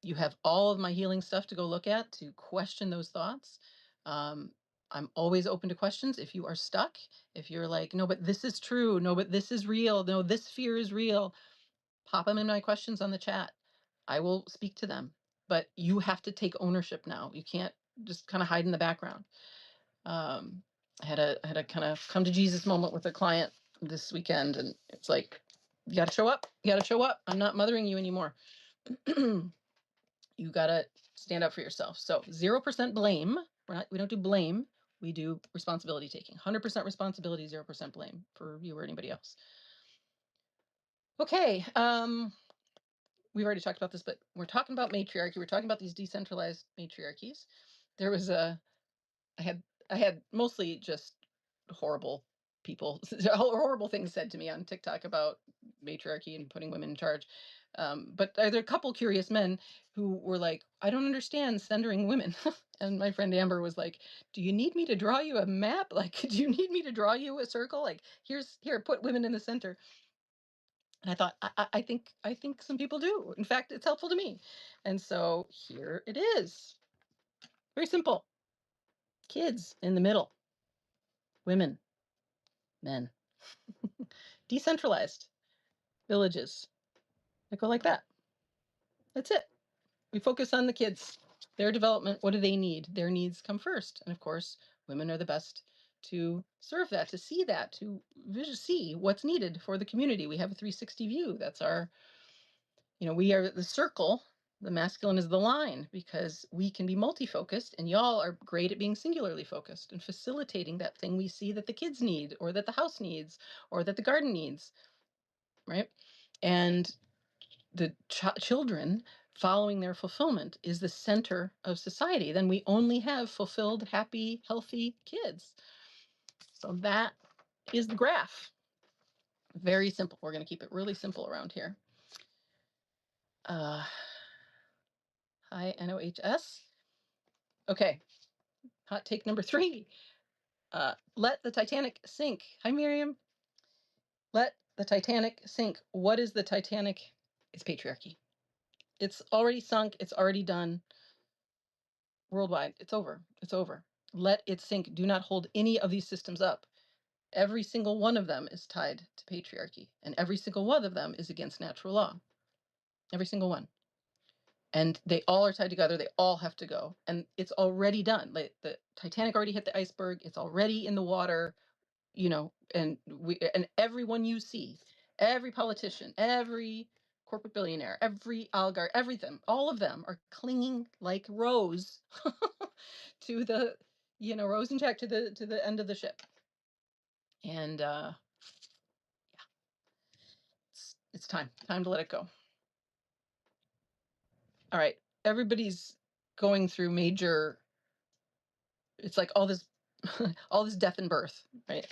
You have all of my healing stuff to go look at, to question those thoughts. I'm always open to questions. If you are stuck, if you're like, no, but this is true. No, but this is real. No, this fear is real. Pop them in my questions on the chat. I will speak to them. But you have to take ownership now. You can't just kind of hide in the background. I had a kind of come to Jesus moment with a client this weekend, and it's like, you got to show up. You got to show up. I'm not mothering you anymore. You got to stand up for yourself. So 0% blame. We don't do blame. We do responsibility taking. 100% responsibility, 0% blame for you or anybody else. Okay. We've already talked about this, but we're talking about matriarchy. We're talking about these decentralized matriarchies. There was I had mostly just horrible people, horrible things said to me on TikTok about matriarchy and putting women in charge. But there are a couple curious men who were like, I don't understand centering women. And my friend Amber was like, do you need me to draw you a map? Like, do you need me to draw you a circle? Like, here, put women in the center. And I thought, I think some people do. In fact, it's helpful to me. And so here it is. Very simple. Kids in the middle. Women. Men. Decentralized villages that go like that. That's it. We focus on the kids, their development. What do they need? Their needs come first. And of course, women are the best to serve that, to see that, to see what's needed for the community. We have a 360 view. That's our, we are the circle. The masculine is the line, because we can be multi-focused, and y'all are great at being singularly focused and facilitating that thing we see that the kids need, or that the house needs, or that the garden needs, right? And the children following their fulfillment is the center of society. Then we only have fulfilled, happy, healthy kids. So that is the graph. Very simple. We're going to keep it really simple around here. Hi, NOHS. Okay, hot take number 3. Let the Titanic sink. Hi, Miriam. Let the Titanic sink. What is the Titanic? It's patriarchy. It's already sunk. It's already done. Worldwide. It's over. It's over. Let it sink. Do not hold any of these systems up. Every single one of them is tied to patriarchy, and every single one of them is against natural law. Every single one. And they all are tied together. They all have to go. And it's already done. Like the Titanic already hit the iceberg. It's already in the water, and everyone you see, every politician, every corporate billionaire, every oligarch, everything, all of them are clinging like Rose to the, Rose and Jack to the end of the ship. And yeah, it's time to let it go. All right, everybody's going through major. It's like all this, all this death and birth, right?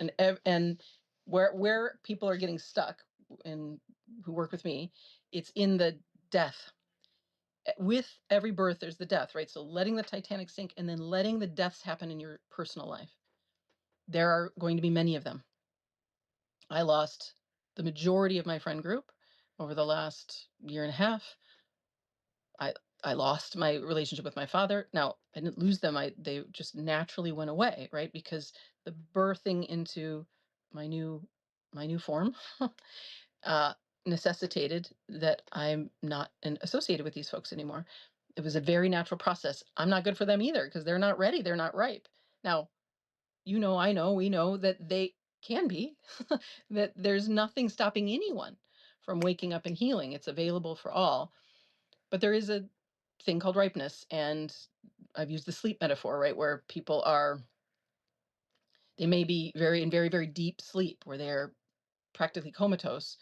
And where people are getting stuck, and who work with me, it's in the death. With every birth, there's the death, right? So letting the Titanic sink and then letting the deaths happen in your personal life. There are going to be many of them. I lost the majority of my friend group over the last year and a half. I lost my relationship with my father. Now, I didn't lose them. They just naturally went away, right? Because the birthing into my new form uh, necessitated that I'm not associated with these folks anymore. It was a very natural process. I'm not good for them either because they're not ready. They're not ripe. Now, I know, we know that they can be, that there's nothing stopping anyone from waking up and healing. It's available for all. But there is a thing called ripeness. And I've used the sleep metaphor, right? Where people they may be in very, very deep sleep where they're practically comatose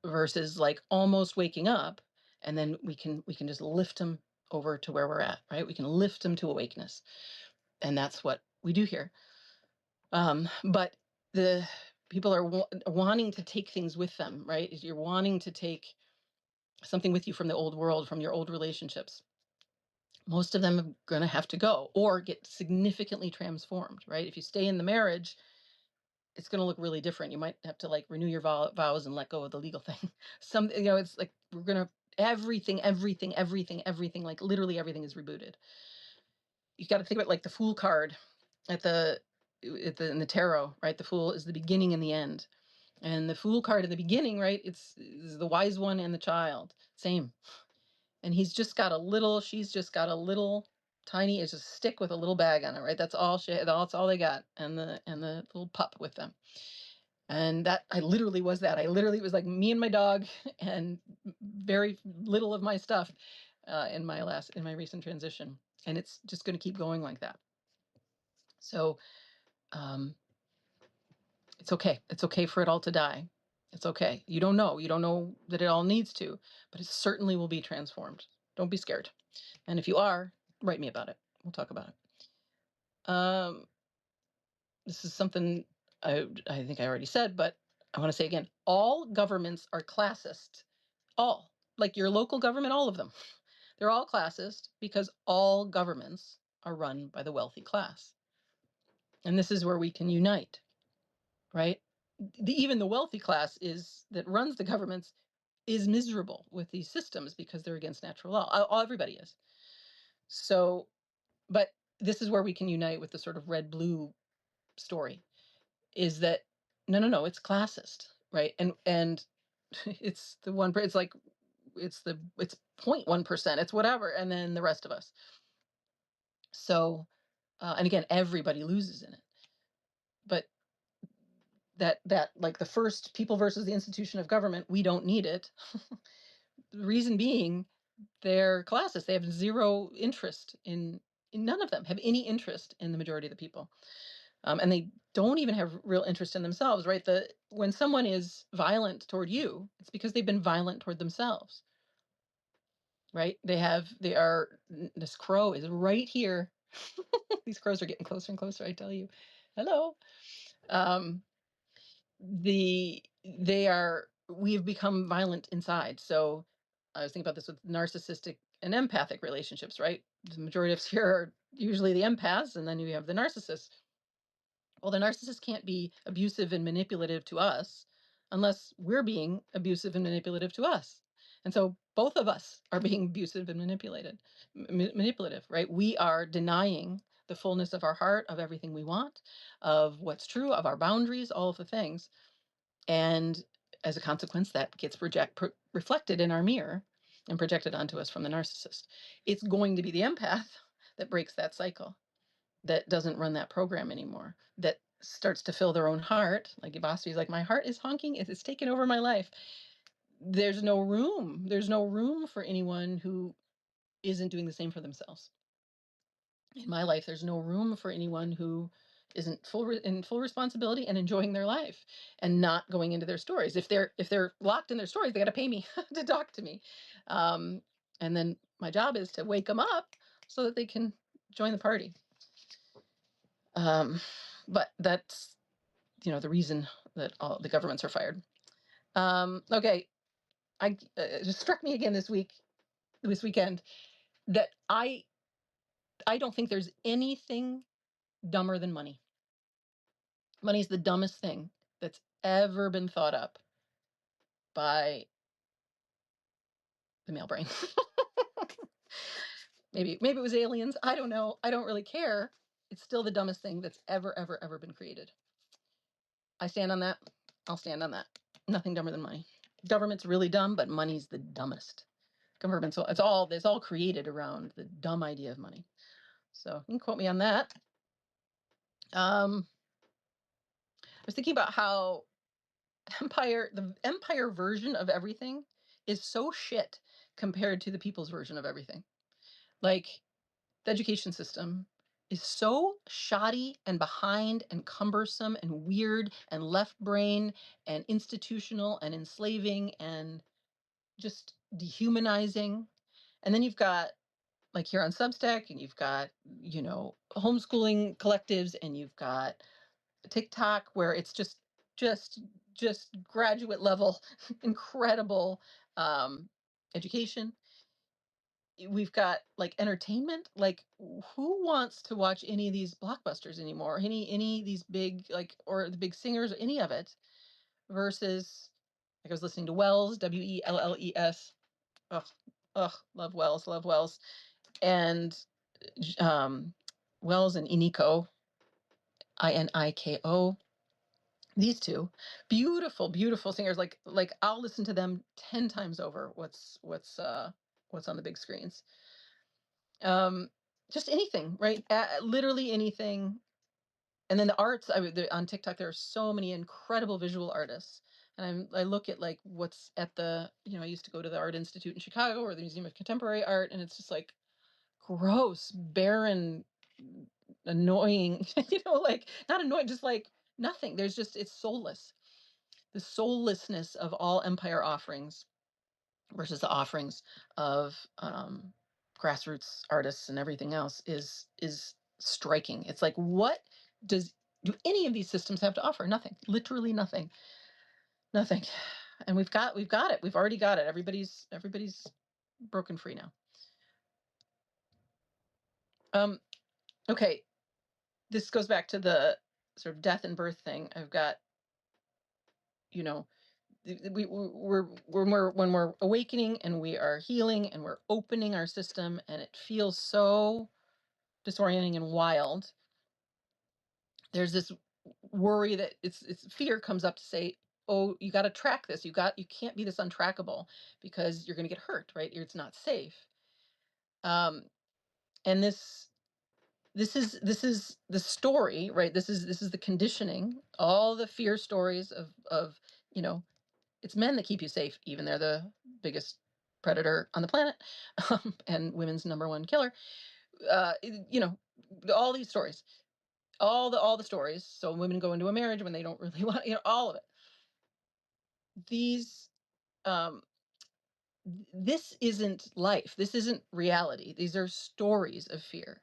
versus like almost waking up. And then we can just lift them over to where we're at, right? We can lift them to awakeness. And that's what we do here. But the people are wanting to take things with them, right? You're wanting to take something with you from the old world, from your old relationships. Most of them are going to have to go or get significantly transformed, right? If you stay in the marriage, it's going to look really different. You might have to like renew your vows and let go of the legal thing. It's like we're going to everything, like literally everything is rebooted. You got to think about like the Fool card in the tarot, right? The Fool is the beginning and the end. And the Fool card in the beginning, right? It's the wise one and the child. Same. And she's just got a little tiny, it's just a stick with a little bag on it, right? That's all they got. And the little pup with them. And that I literally was was like me and my dog and very little of my stuff in my recent transition. And it's just going to keep going like that. So it's okay. It's okay for it all to die. It's okay. You don't know that it all needs to, but it certainly will be transformed. Don't be scared. And if you are, write me about it. We'll talk about it. This is something I think I already said, but I want to say again, all governments are classist. All. Like your local government, all of them. They're all classist because all governments are run by the wealthy class. And this is where we can unite, right? Even the wealthy class that runs the governments is miserable with these systems because they're against natural law. Everybody is. So, but this is where we can unite with the sort of red-blue story, is that no, it's classist, right? And it's the one. It's like it's 0.1%. It's whatever, and then the rest of us. So, and again, everybody loses in it. But that like the first people versus the institution of government, we don't need it. The reason being, they're classist. They have zero interest in none of them have any interest in the majority of the people. And they don't even have real interest in themselves, right? When someone is violent toward you, it's because they've been violent toward themselves, right? This crow is right here. These crows are getting closer and closer, I tell you. Hello. Um, we've become violent inside. So I was thinking about this with narcissistic and empathic relationships, right? the majority of us here are usually the empaths, and then you have the narcissists. Well, the narcissist can't be abusive and manipulative to us unless we're being abusive and manipulative to us. And so both of us are being abusive and manipulative, right? We are denying the fullness of our heart, of everything we want, of what's true, of our boundaries, all of the things. And as a consequence, that gets reflected in our mirror and projected onto us from the narcissist. It's going to be the empath that breaks that cycle, that doesn't run that program anymore, that starts to fill their own heart. Like Ibasi's like, my heart is honking, it's taken over my life. There's no room. There's no room for anyone who isn't doing the same for themselves. In my life, there's no room for anyone who isn't in full responsibility and enjoying their life and not going into their stories. If they're locked in their stories, they got to pay me to talk to me. And then my job is to wake them up so that they can join the party. But that's, the reason that all the governments are fired. Okay, it just struck me again this weekend, that I don't think there's anything dumber than money. Money is the dumbest thing that's ever been thought up by the male brain. maybe it was aliens. I don't know. I don't really care. It's still the dumbest thing that's ever been created. I stand on that. I'll stand on that. Nothing dumber than money. Government's really dumb, but money's the dumbest. Government's it's all created around the dumb idea of money. So you can quote me on that. I was thinking about how the empire version of everything is so shit compared to the people's version of everything. Like, the education system is so shoddy and behind and cumbersome and weird and left brain and institutional and enslaving and just dehumanizing. And then you've got, like, here on Substack, and you've got, homeschooling collectives, and you've got TikTok, where it's just graduate level, incredible education. We've got, like, entertainment. Like, who wants to watch any of these blockbusters anymore? Any of these big, like, or the big singers, or any of it, versus, like, I was listening to Wells, Wells. Ugh, love Wells. And Wells and Iniko, Iniko. These two beautiful singers. Like I'll listen to them 10 times over what's on the big screens. Just anything, right? Literally anything. And then the arts. On TikTok, there are so many incredible visual artists. And I look at, like, what's at the, I used to go to the Art Institute in Chicago, or the Museum of Contemporary Art, and it's just like gross, barren, annoying, like, not annoying, just like nothing. It's soulless. The soullessness of all empire offerings versus the offerings of grassroots artists and everything else is striking. It's like, what do any of these systems have to offer? Nothing. Literally nothing. Nothing. And we've got it. We've already got it. Everybody's broken free now. Okay. This goes back to the sort of death and birth thing. I've got, we're when we're awakening and we are healing and we're opening our system, and it feels so disorienting and wild. There's this worry that it's fear comes up to say, oh, you got to track this. You can't be this untrackable, because you're going to get hurt, right? It's not safe. And this is the story, right? This is the conditioning, all the fear stories of it's men that keep you safe, even they're the biggest predator on the planet, and women's number one killer. All these stories, all the stories. So women go into a marriage when they don't really want, all of it. These, this isn't life. This isn't reality. These are stories of fear.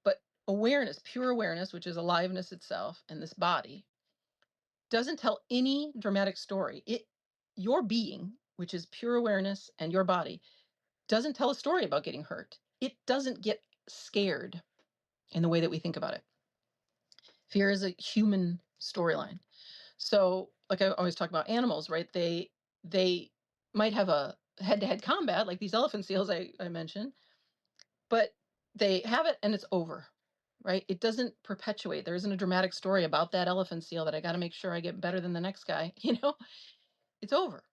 But awareness, pure awareness, which is aliveness itself, and this body, doesn't tell any dramatic story. Your being, which is pure awareness, and your body, doesn't tell a story about getting hurt. It doesn't get scared in the way that we think about it. Fear is a human storyline. So, like I always talk about animals, right? They might have a head-to-head combat, like these elephant seals I mentioned, but they have it and it's over, right? It doesn't perpetuate. There isn't a dramatic story about that elephant seal that I got to make sure I get better than the next guy. It's over.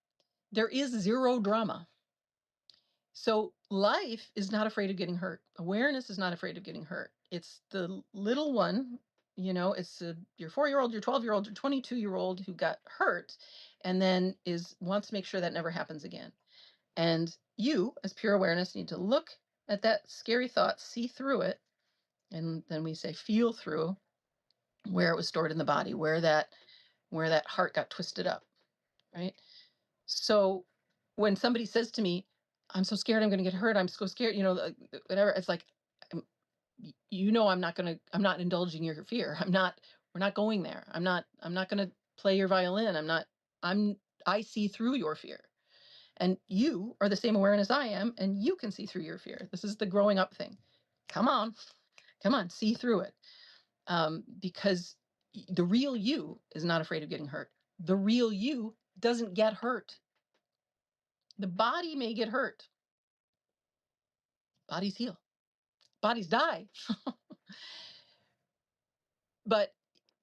There is zero drama. So life is not afraid of getting hurt. Awareness is not afraid of getting hurt. It's the little one, it's your 4-year-old, your 12-year-old, your 22-year-old who got hurt and then wants to make sure that never happens again. And you, as pure awareness, need to look at that scary thought, see through it, and then we say feel through where it was stored in the body, where that heart got twisted up, right? So when somebody says to me, I'm so scared I'm going to get hurt, I'm so scared, whatever, it's like, I'm not indulging your fear. We're not going there. I'm not going to play your violin. I see through your fear. And you are the same awareness I am, and you can see through your fear. This is the growing up thing. Come on, see through it. Because the real you is not afraid of getting hurt. The real you doesn't get hurt. The body may get hurt. Bodies heal. Bodies die. But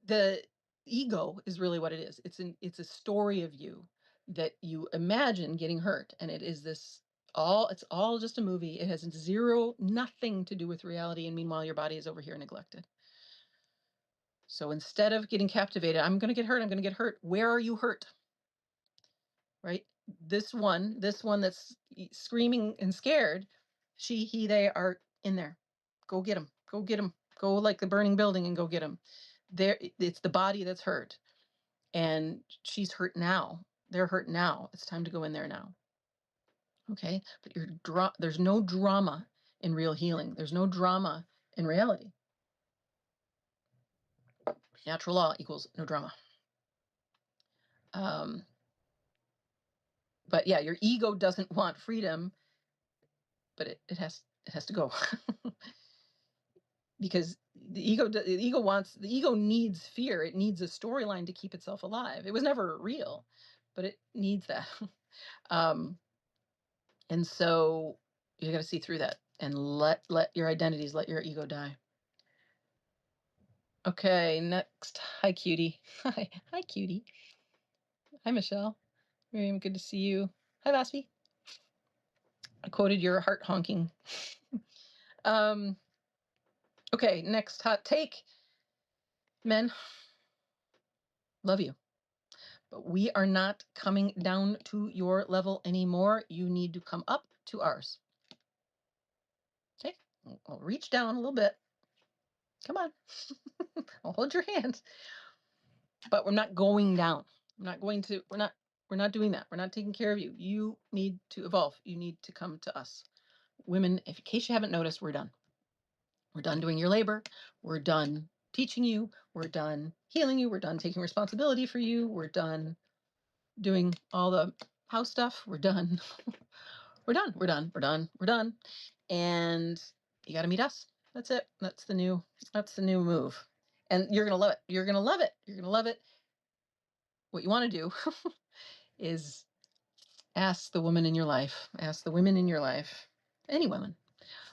the ego is really what it is. It's a story of you that you imagine getting hurt, and it's all just a movie. It has nothing to do with reality, and meanwhile your body is over here neglected. So instead of getting captivated, I'm going to get hurt. Where are you hurt? Right? This one that's screaming and scared, she, he, they are in there. Go get them. Go get them. Go like the burning building and go get them. It's the body that's hurt. And she's hurt now. They're hurt now. It's time to go in there now. Okay? But there's no drama in real healing. There's no drama in reality. Natural law equals no drama. But yeah, your ego doesn't want freedom, but it has to go. Because the ego needs fear. It needs a storyline to keep itself alive. It was never real, but it needs that. And so you got to see through that and let your identities, let your ego die. Okay, next. Hi, cutie. Hi, cutie. Hi, Michelle. Miriam, good to see you. Hi, Vaspi. I quoted your heart honking. Okay, next hot take. Men, love you. But we are not coming down to your level anymore. You need to come up to ours. Okay, I'll reach down a little bit. Come on. I'll hold your hand. But we're not going down. We're not doing that. We're not taking care of you. You need to evolve. You need to come to us. Women, in case you haven't noticed, we're done. We're done doing your labor. We're done teaching you. We're done healing you. We're done taking responsibility for you. We're done doing all the house stuff. We're done. We're done. And you got to meet us. That's it. That's the new move. And you're going to love it. You're going to love it. What you want to do is ask the woman in your life, ask the women in your life, any women,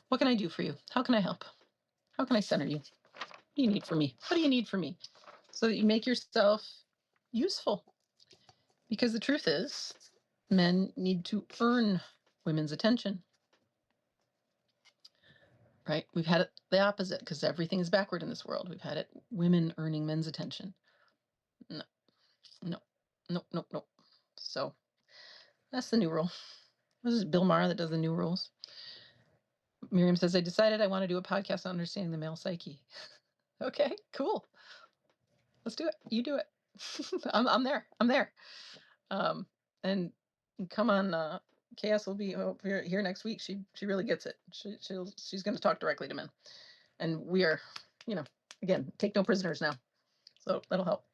what can I do for you? How can I help? How can I center you? What do you need from me? What do you need from me? So that you make yourself useful. Because the truth is, men need to earn women's attention. Right? We've had it the opposite because everything is backward in this world. We've had it women earning men's attention. No. So that's the new rule. This is Bill Maher that does the new rules. Miriam says, I decided I want to do a podcast on understanding the male psyche. Okay, cool. Let's do it. You do it. I'm there. And come on, Chaos will be here next week. She really gets it. She's going to talk directly to men. And we are, again, take no prisoners now. So that'll help.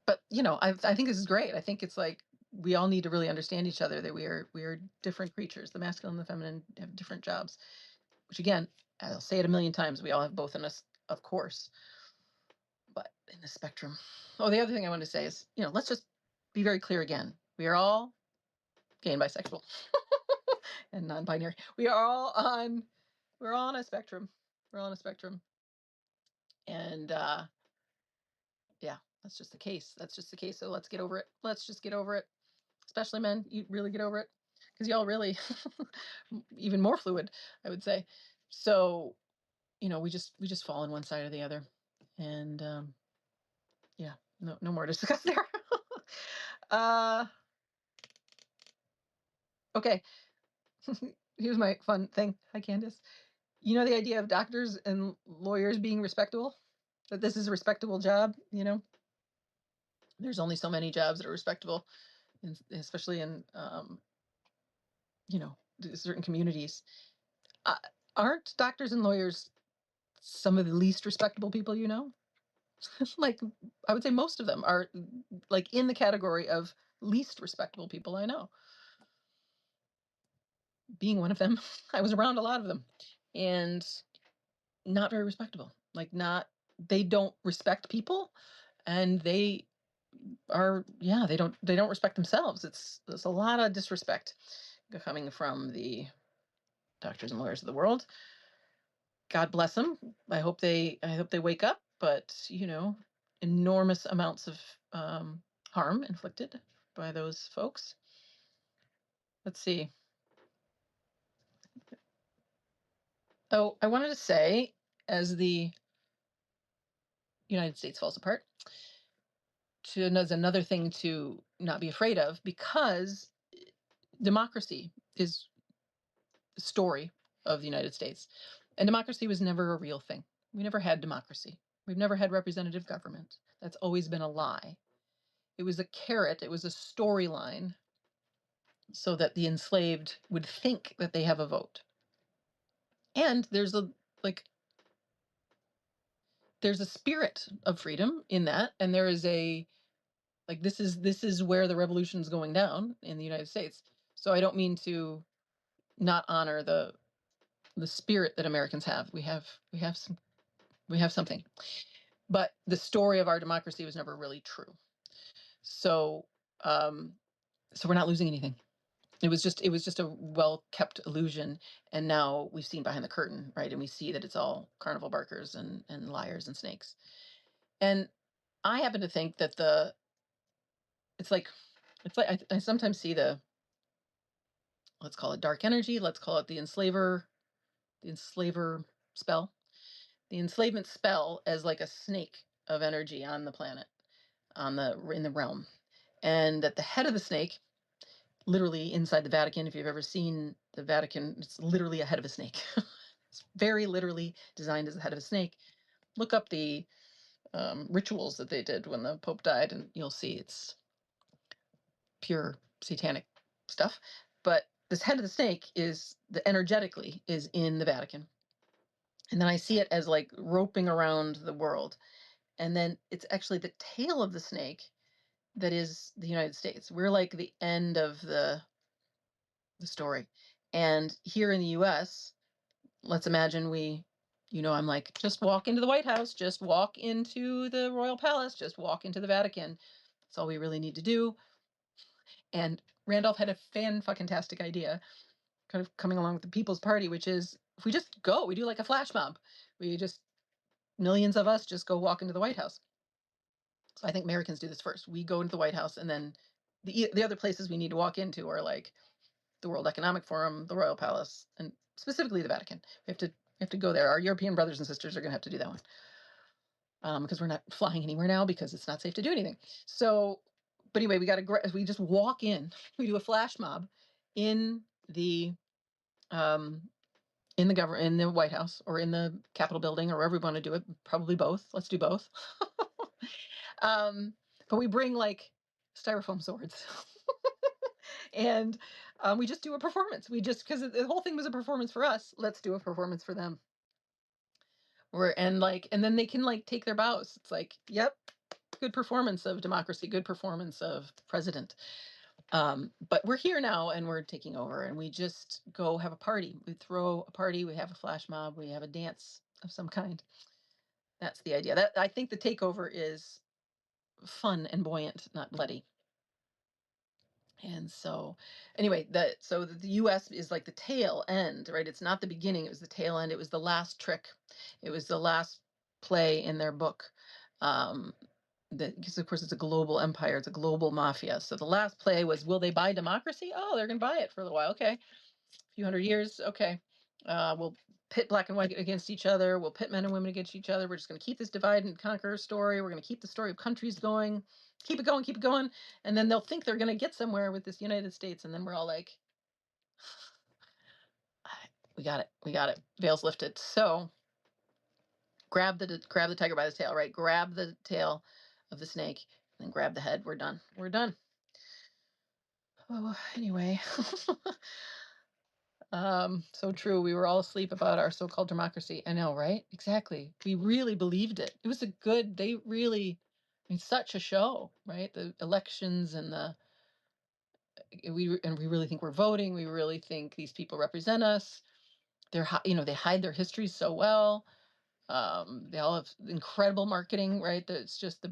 But I think this is great. I think it's like we all need to really understand each other, that we are different creatures. The masculine and the feminine have different jobs, which again, I'll say it a million times, we all have both in us, of course, but in the spectrum. Oh, the other thing I want to say is, let's just be very clear again. We are all gay and bisexual and non-binary. We're all on a spectrum. We're all on a spectrum. And yeah, that's just the case. That's just the case. So let's get over it. Let's just get over it. Especially men, you really get over it, because y'all really even more fluid, I would say. So, we just fall on one side or the other. And yeah, no more to discuss there. Okay. Here's my fun thing. Hi, Candace. The idea of doctors and lawyers being respectable, that this is a respectable job, there's only so many jobs that are respectable, especially in, certain communities. Aren't doctors and lawyers some of the least respectable people you know? Like, I would say most of them are like in the category of least respectable people I know. Being one of them, I was around a lot of them, and not very respectable. They don't respect people, and they they don't respect themselves. There's a lot of disrespect coming from the doctors and lawyers of the world. God bless them. I hope they wake up, but enormous amounts of harm inflicted by those folks. Let's see. Oh, I wanted to say, as the United States falls apart, as another thing to not be afraid of, because democracy is the story of the United States. And democracy was never a real thing. We never had democracy. We've never had representative government. That's always been a lie. It was a carrot, it was a storyline, so that the enslaved would think that they have a vote. And there's a spirit of freedom in that, and there is this is where the revolution is going down in the United States. So I don't mean to not honor the spirit that Americans have. We have something. But the story of our democracy was never really true. So we're not losing anything. It was just a well-kept illusion, and now we've seen behind the curtain, right? And we see that it's all carnival barkers and liars and snakes. And I happen to think that it's like I sometimes see let's call it dark energy, let's call it the enslaver spell, the enslavement spell, as like a snake of energy on the planet, in the realm. And that the head of the snake, literally inside the Vatican, if you've ever seen the Vatican, it's literally a head of a snake. It's very literally designed as the head of a snake. Look up the rituals that they did when the Pope died, and you'll see it's pure satanic stuff. But this head of the snake energetically is in the Vatican. And then I see it as like roping around the world. And then it's actually the tail of the snake that is the United States. We're like the end of the story. And here in the US, let's imagine I'm like, just walk into the White House, just walk into the Royal Palace, just walk into the Vatican. That's all we really need to do. And Randolph had a fan-fucking-tastic idea, kind of coming along with the People's Party, which is, if we just go, we do like a flash mob. Millions of us just go walk into the White House. So I think Americans do this first. We go into the White House, and then the other places we need to walk into are like the World Economic Forum, the Royal Palace, and specifically the Vatican. We have to go there. Our European brothers and sisters are going to have to do that one, because we're not flying anywhere now, because it's not safe to do anything. So, but anyway, we just walk in. We do a flash mob in the in the White House, or in the Capitol building, or wherever we want to do it. Probably both. Let's do both. But we bring like styrofoam swords. And we just do a performance. Because the whole thing was a performance for us, let's do a performance for them. And then they can like take their bows. It's like, yep, good performance of democracy, good performance of president. But we're here now and we're taking over, and we just go have a party. We throw a party, we have a flash mob, we have a dance of some kind. That's the idea. That I think the takeover is fun and buoyant, not bloody. And so, anyway, the U.S. is like the tail end, right? It's not the beginning; it was the tail end. It was the last trick. It was the last play in their book. Because of course it's a global empire, it's a global mafia. So the last play was, will they buy democracy? Oh, they're going to buy it for a little while. Okay, a few hundred years. Okay, we'll pit black and white against each other. We'll pit men and women against each other. We're just going to keep this divide and conquer story. We're going to keep the story of countries going. Keep it going, keep it going. And then they'll think they're going to get somewhere with this United States. And then we're all like, we got it. We got it. Veils lifted. So grab the tiger by the tail, right? Grab the tail of the snake and then grab the head. We're done. We're done. Oh, anyway. So true. We were all asleep about our so-called democracy. I know, right? Exactly. We really believed it. It was they really, I mean, such a show, right? The elections and we really think we're voting. We really think these people represent us. They're, they hide their histories so well. They all have incredible marketing, right? It's just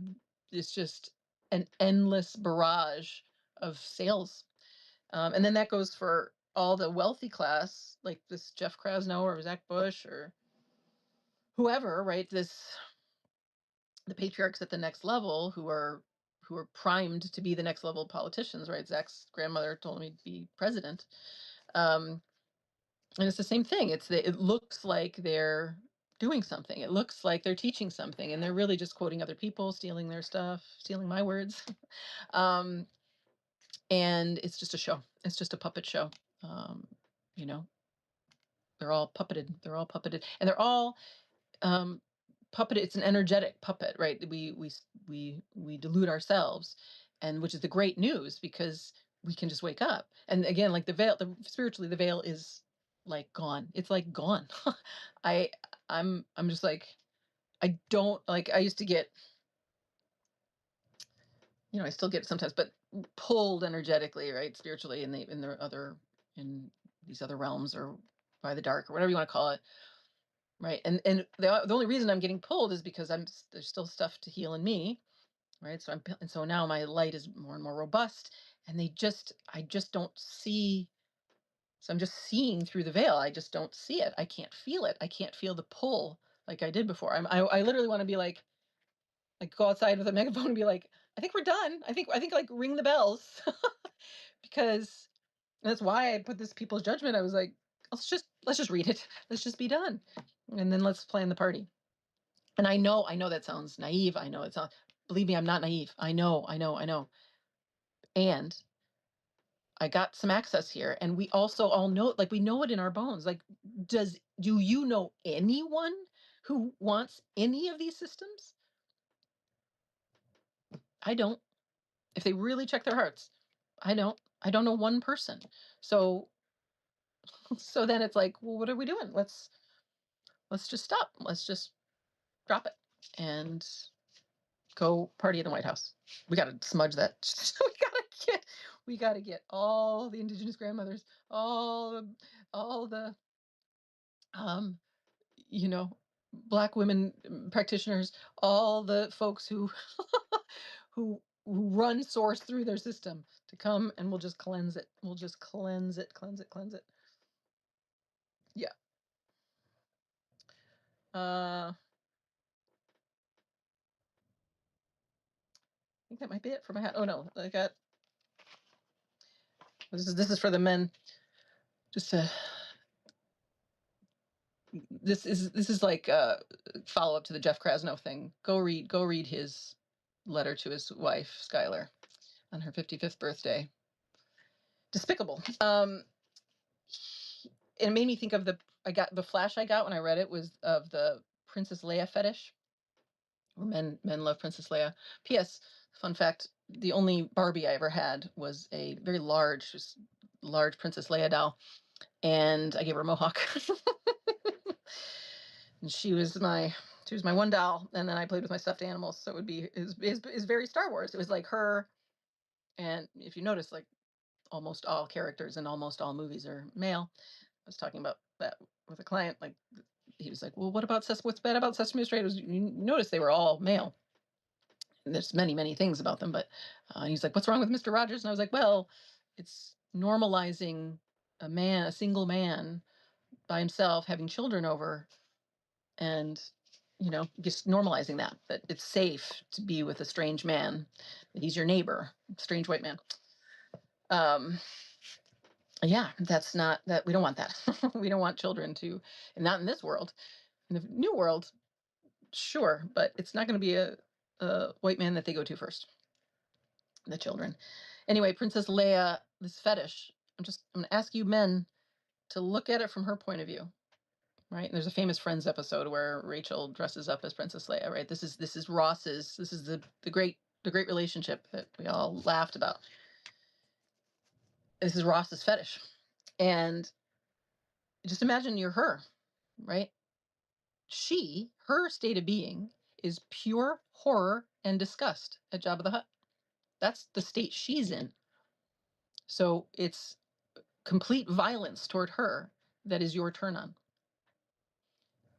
an endless barrage of sales. And then that goes for all the wealthy class, like this Jeff Krasno or Zach Bush or whoever, right? The patriarchs at the next level who are primed to be the next level politicians, right? Zach's grandmother told me to be president. And it's the same thing. It looks like they're doing something. It looks like they're teaching something, and they're really just quoting other people, stealing their stuff, stealing my words. um, and it's just a show. It's just a puppet show. You know, they're all puppeted. They're all puppeted, and they're all puppeted. It's an energetic puppet, right? We delude ourselves, and which is the great news because we can just wake up. And again, like spiritually, the veil is like gone. It's like gone. I I'm just like, I don't like. I used to get, I still get it sometimes, but pulled energetically, right, spiritually, in these other realms or by the dark or whatever you want to call it. Right. And the only reason I'm getting pulled is because there's still stuff to heal in me. Right. So now my light is more and more robust, and I just don't see. So I'm just seeing through the veil. I just don't see it. I can't feel it. I can't feel the pull like I did before. I literally want to be like go outside with a megaphone and be like, I think we're done. I think like ring the bells because that's why I put this people's judgment. I was like, let's just read it. Let's just be done. And then let's plan the party. And I know that sounds naive. I know it sounds, believe me, I'm not naive. I know. And I got some access here. And we also all know, like, we know it in our bones. Like, do you know anyone who wants any of these systems? I don't. If they really check their hearts, I don't. I don't know one person. So then it's like, well, what are we doing? Let's just stop. Let's just drop it and go party in the White House. We got to smudge that. We got to get all the indigenous grandmothers, all the um you know Black women practitioners, all the folks who who run source through their system to come, and we'll just cleanse it. We'll just cleanse it, cleanse it. Yeah. I think that might be it for my hat. Oh no, I got, this is for the men. Just to this is like a follow up to the Jeff Krasno thing. Go read his letter to his wife Skylar on her 55th birthday. Despicable. It made me think of the flash I got when I read it was of the Princess Leia fetish. Men love Princess Leia. P.S. Fun fact: the only Barbie I ever had was a very large Princess Leia doll, and I gave her a mohawk. And she was my one doll, and then I played with my stuffed animals. So it would be is very Star Wars. It was like her, and if you notice, like almost all characters in almost all movies are male. I was talking about that with a client. Like, he was like, "Well, what's bad about Sesame Street?" You notice they were all male. And there's many things about them, but he's like, "What's wrong with Mr. Rogers?" And I was like, "Well, it's normalizing a single man by himself having children over, and just normalizing that it's safe to be with a strange man, that he's your neighbor, strange white man." Yeah, that's not that we don't want that. We don't want children to, and not in this world. In the new world, sure, but it's not going to be a white man that they go to first. The children. Anyway, Princess Leia, this fetish. I'm going to ask you men to look at it from her point of view. Right? And there's a famous Friends episode where Rachel dresses up as Princess Leia, right? This is Ross's, this is the great relationship that we all laughed about. This is Ross's fetish. And just imagine you're her, right? Her state of being is pure horror and disgust at Jabba the Hutt. That's the state she's in. So it's complete violence toward her that is your turn on.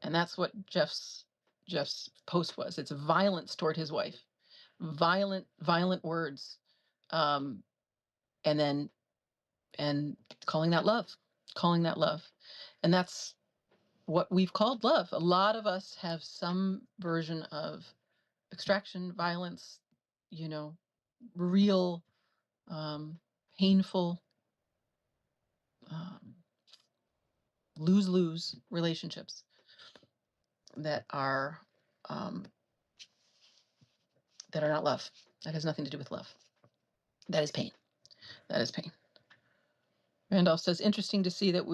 And that's what Jeff's post was. It's violence toward his wife, violent words, and calling that love, and that's what we've called love. A lot of us have some version of extraction, violence, real, painful, lose relationships that are not love. That has nothing to do with love. That is pain. Randolph says, interesting to see that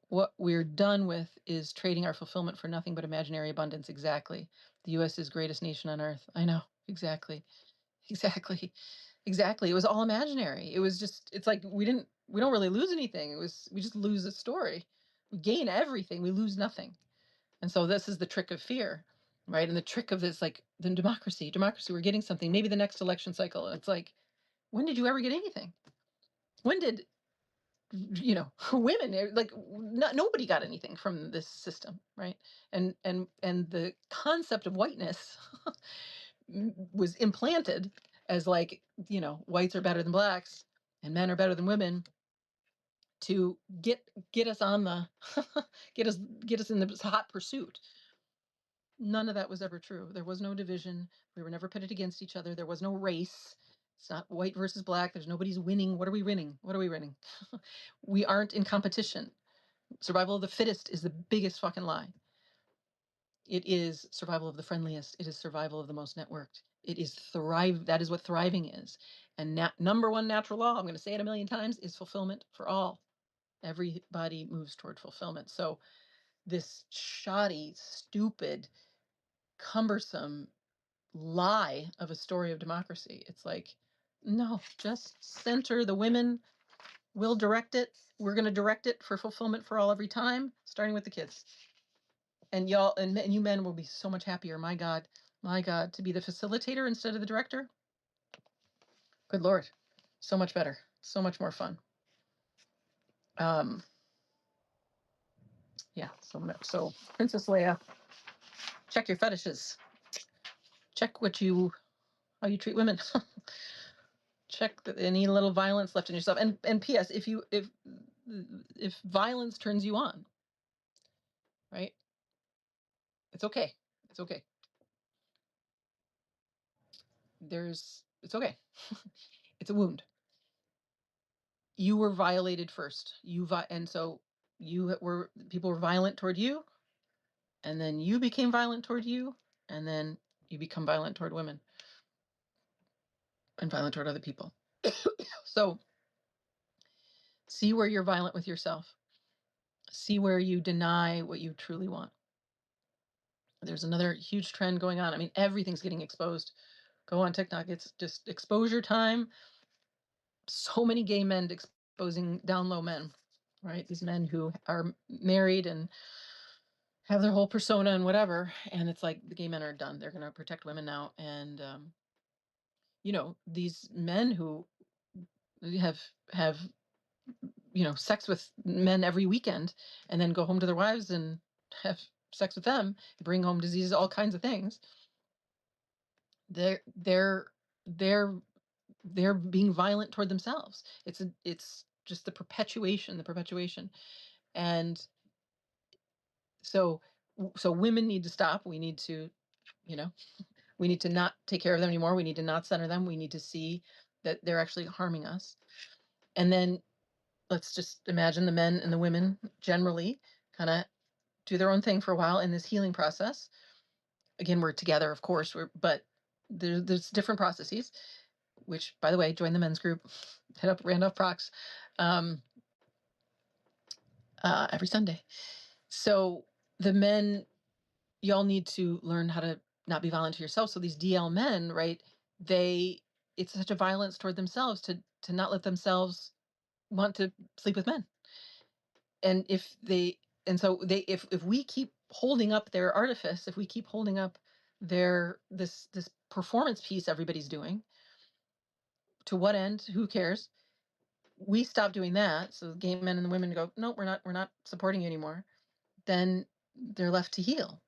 what we're done with is trading our fulfillment for nothing but imaginary abundance. Exactly. The U.S. is greatest nation on earth. I know. Exactly. It was all imaginary. It was just, it's like we don't really lose anything. We just lose the story. We gain everything. We lose nothing. And so this is the trick of fear, right? And the trick of this, like the democracy, we're getting something. Maybe the next election cycle. It's like, when did you ever get anything? When did women, like, nobody got anything from this system, right? And the concept of whiteness was implanted as like, whites are better than blacks and men are better than women, to get us on the get us in the hot pursuit. None of that was ever true. There was no division. We were never pitted against each other. There was no race. It's not white versus black. There's nobody's winning. What are we winning? We aren't in competition. Survival of the fittest is the biggest fucking lie. It is survival of the friendliest. It is survival of the most networked. It is thrive. That is what thriving is. And number one natural law, I'm going to say it a million times, is fulfillment for all. Everybody moves toward fulfillment. So this shoddy, stupid, cumbersome lie of a story of democracy, it's like, no, just center the women. We'll direct it. We're going to direct it for fulfillment for all every time, starting with the kids. And y'all, and you men will be so much happier. My God, to be the facilitator instead of the director. Good Lord. So much better. So much more fun. Yeah. So Princess Leia, check your fetishes. Check how you treat women. Check any little violence left in yourself. And P.S. If violence turns you on, right? It's okay. It's okay. It's okay. It's a wound. You were violated first. And so people were violent toward you, and then you became violent toward you, and then you become violent toward women and violent toward other people. So see where you're violent with yourself. See where you deny what you truly want. There's another huge trend going on. I mean, everything's getting exposed. Go on TikTok. It's just exposure time. So many gay men exposing down low men, right? These men who are married and have their whole persona and whatever. And it's like, the gay men are done. They're going to protect women now. And, these men who have sex with men every weekend and then go home to their wives and have sex with them, bring home diseases, all kinds of things. They're they're being violent toward themselves. It's just the perpetuation. And so women need to stop. We need to, you know, we need to not take care of them anymore. We need to not center them. We need to see that they're actually harming us. And then let's just imagine the men and the women generally kind of do their own thing for a while in this healing process. Again, we're together, of course, but there's different processes, which, by the way, join the men's group, hit up Randolph Prox every Sunday. So the men, y'all need to learn how to not be violent to yourself. So these DL men, right, it's such a violence toward themselves to not let themselves want to sleep with men. And if we keep holding up their artifice, if we keep holding up this performance piece everybody's doing, to what end? Who cares? We stop doing that. So the gay men and the women go, no, we're not supporting you anymore. Then they're left to heal.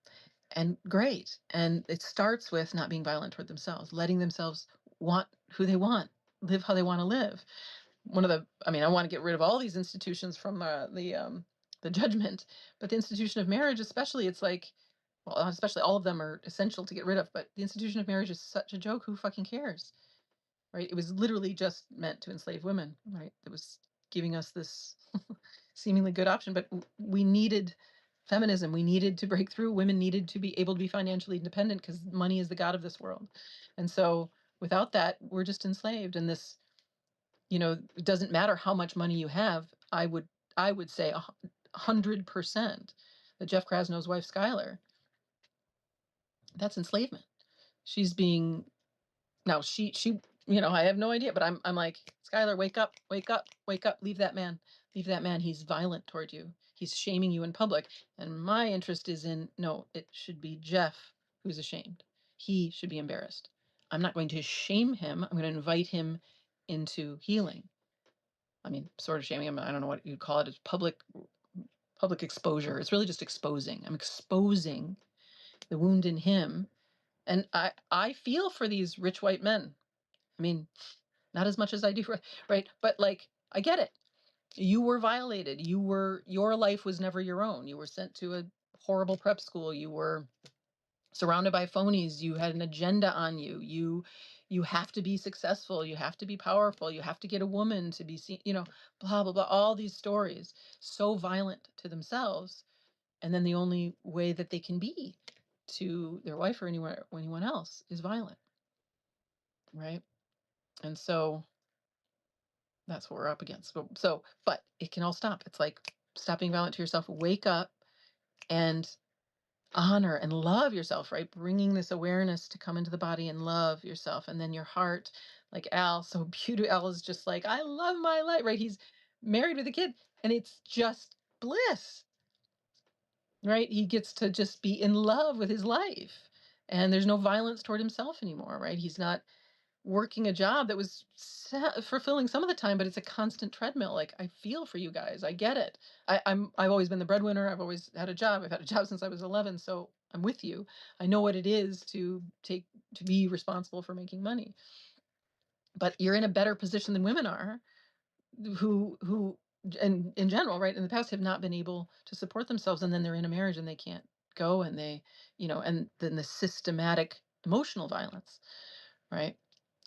And great. And it starts with not being violent toward themselves, letting themselves want who they want, live how they want to live. I want to get rid of all these institutions from the judgment, but the institution of marriage, especially, it's like, well, especially all of them are essential to get rid of, but the institution of marriage is such a joke. Who fucking cares? Right? It was literally just meant to enslave women, right? It was giving us this seemingly good option, but we needed feminism. We needed to break through. Women needed to be able to be financially independent because money is the god of this world. And so without that, we're just enslaved. And this, it doesn't matter how much money you have. I would say 100% that Jeff Krasnow's wife, Skylar, that's enslavement. She's being Now I have no idea, but I'm like, Skylar, wake up, wake up, wake up, leave that man. Leave that man. He's violent toward you. He's shaming you in public. And my interest is no, it should be Jeff who's ashamed. He should be embarrassed. I'm not going to shame him. I'm going to invite him into healing. I mean, sort of shaming him. I don't know what you'd call it. It's public exposure. It's really just exposing. I'm exposing the wound in him. And I feel for these rich white men. I mean, not as much as I do for, right? But like, I get it. You were violated. Your life was never your own. You were sent to a horrible prep school. You were surrounded by phonies. You had an agenda on you. You have to be successful. You have to be powerful. You have to get a woman to be seen, blah, blah, blah. All these stories, so violent to themselves. And then the only way that they can be to their wife or anyone else is violent. Right. And so that's what we're up against. But it can all stop. It's like, stop being violent to yourself. Wake up and honor and love yourself, right? Bringing this awareness to come into the body and love yourself. And then your heart, like Al, so beautiful. Al is just like, I love my life, right? He's married with a kid and it's just bliss, right? He gets to just be in love with his life and there's no violence toward himself anymore, right? He's not working a job that was fulfilling some of the time, but it's a constant treadmill. Like, I feel for you guys. I get it. I've always been the breadwinner. I've always had a job. I've had a job since I was 11. So I'm with you. I know what it is to be responsible for making money, but you're in a better position than women are who in general, right, in the past have not been able to support themselves. And then they're in a marriage and they can't go and and then the systematic emotional violence, right?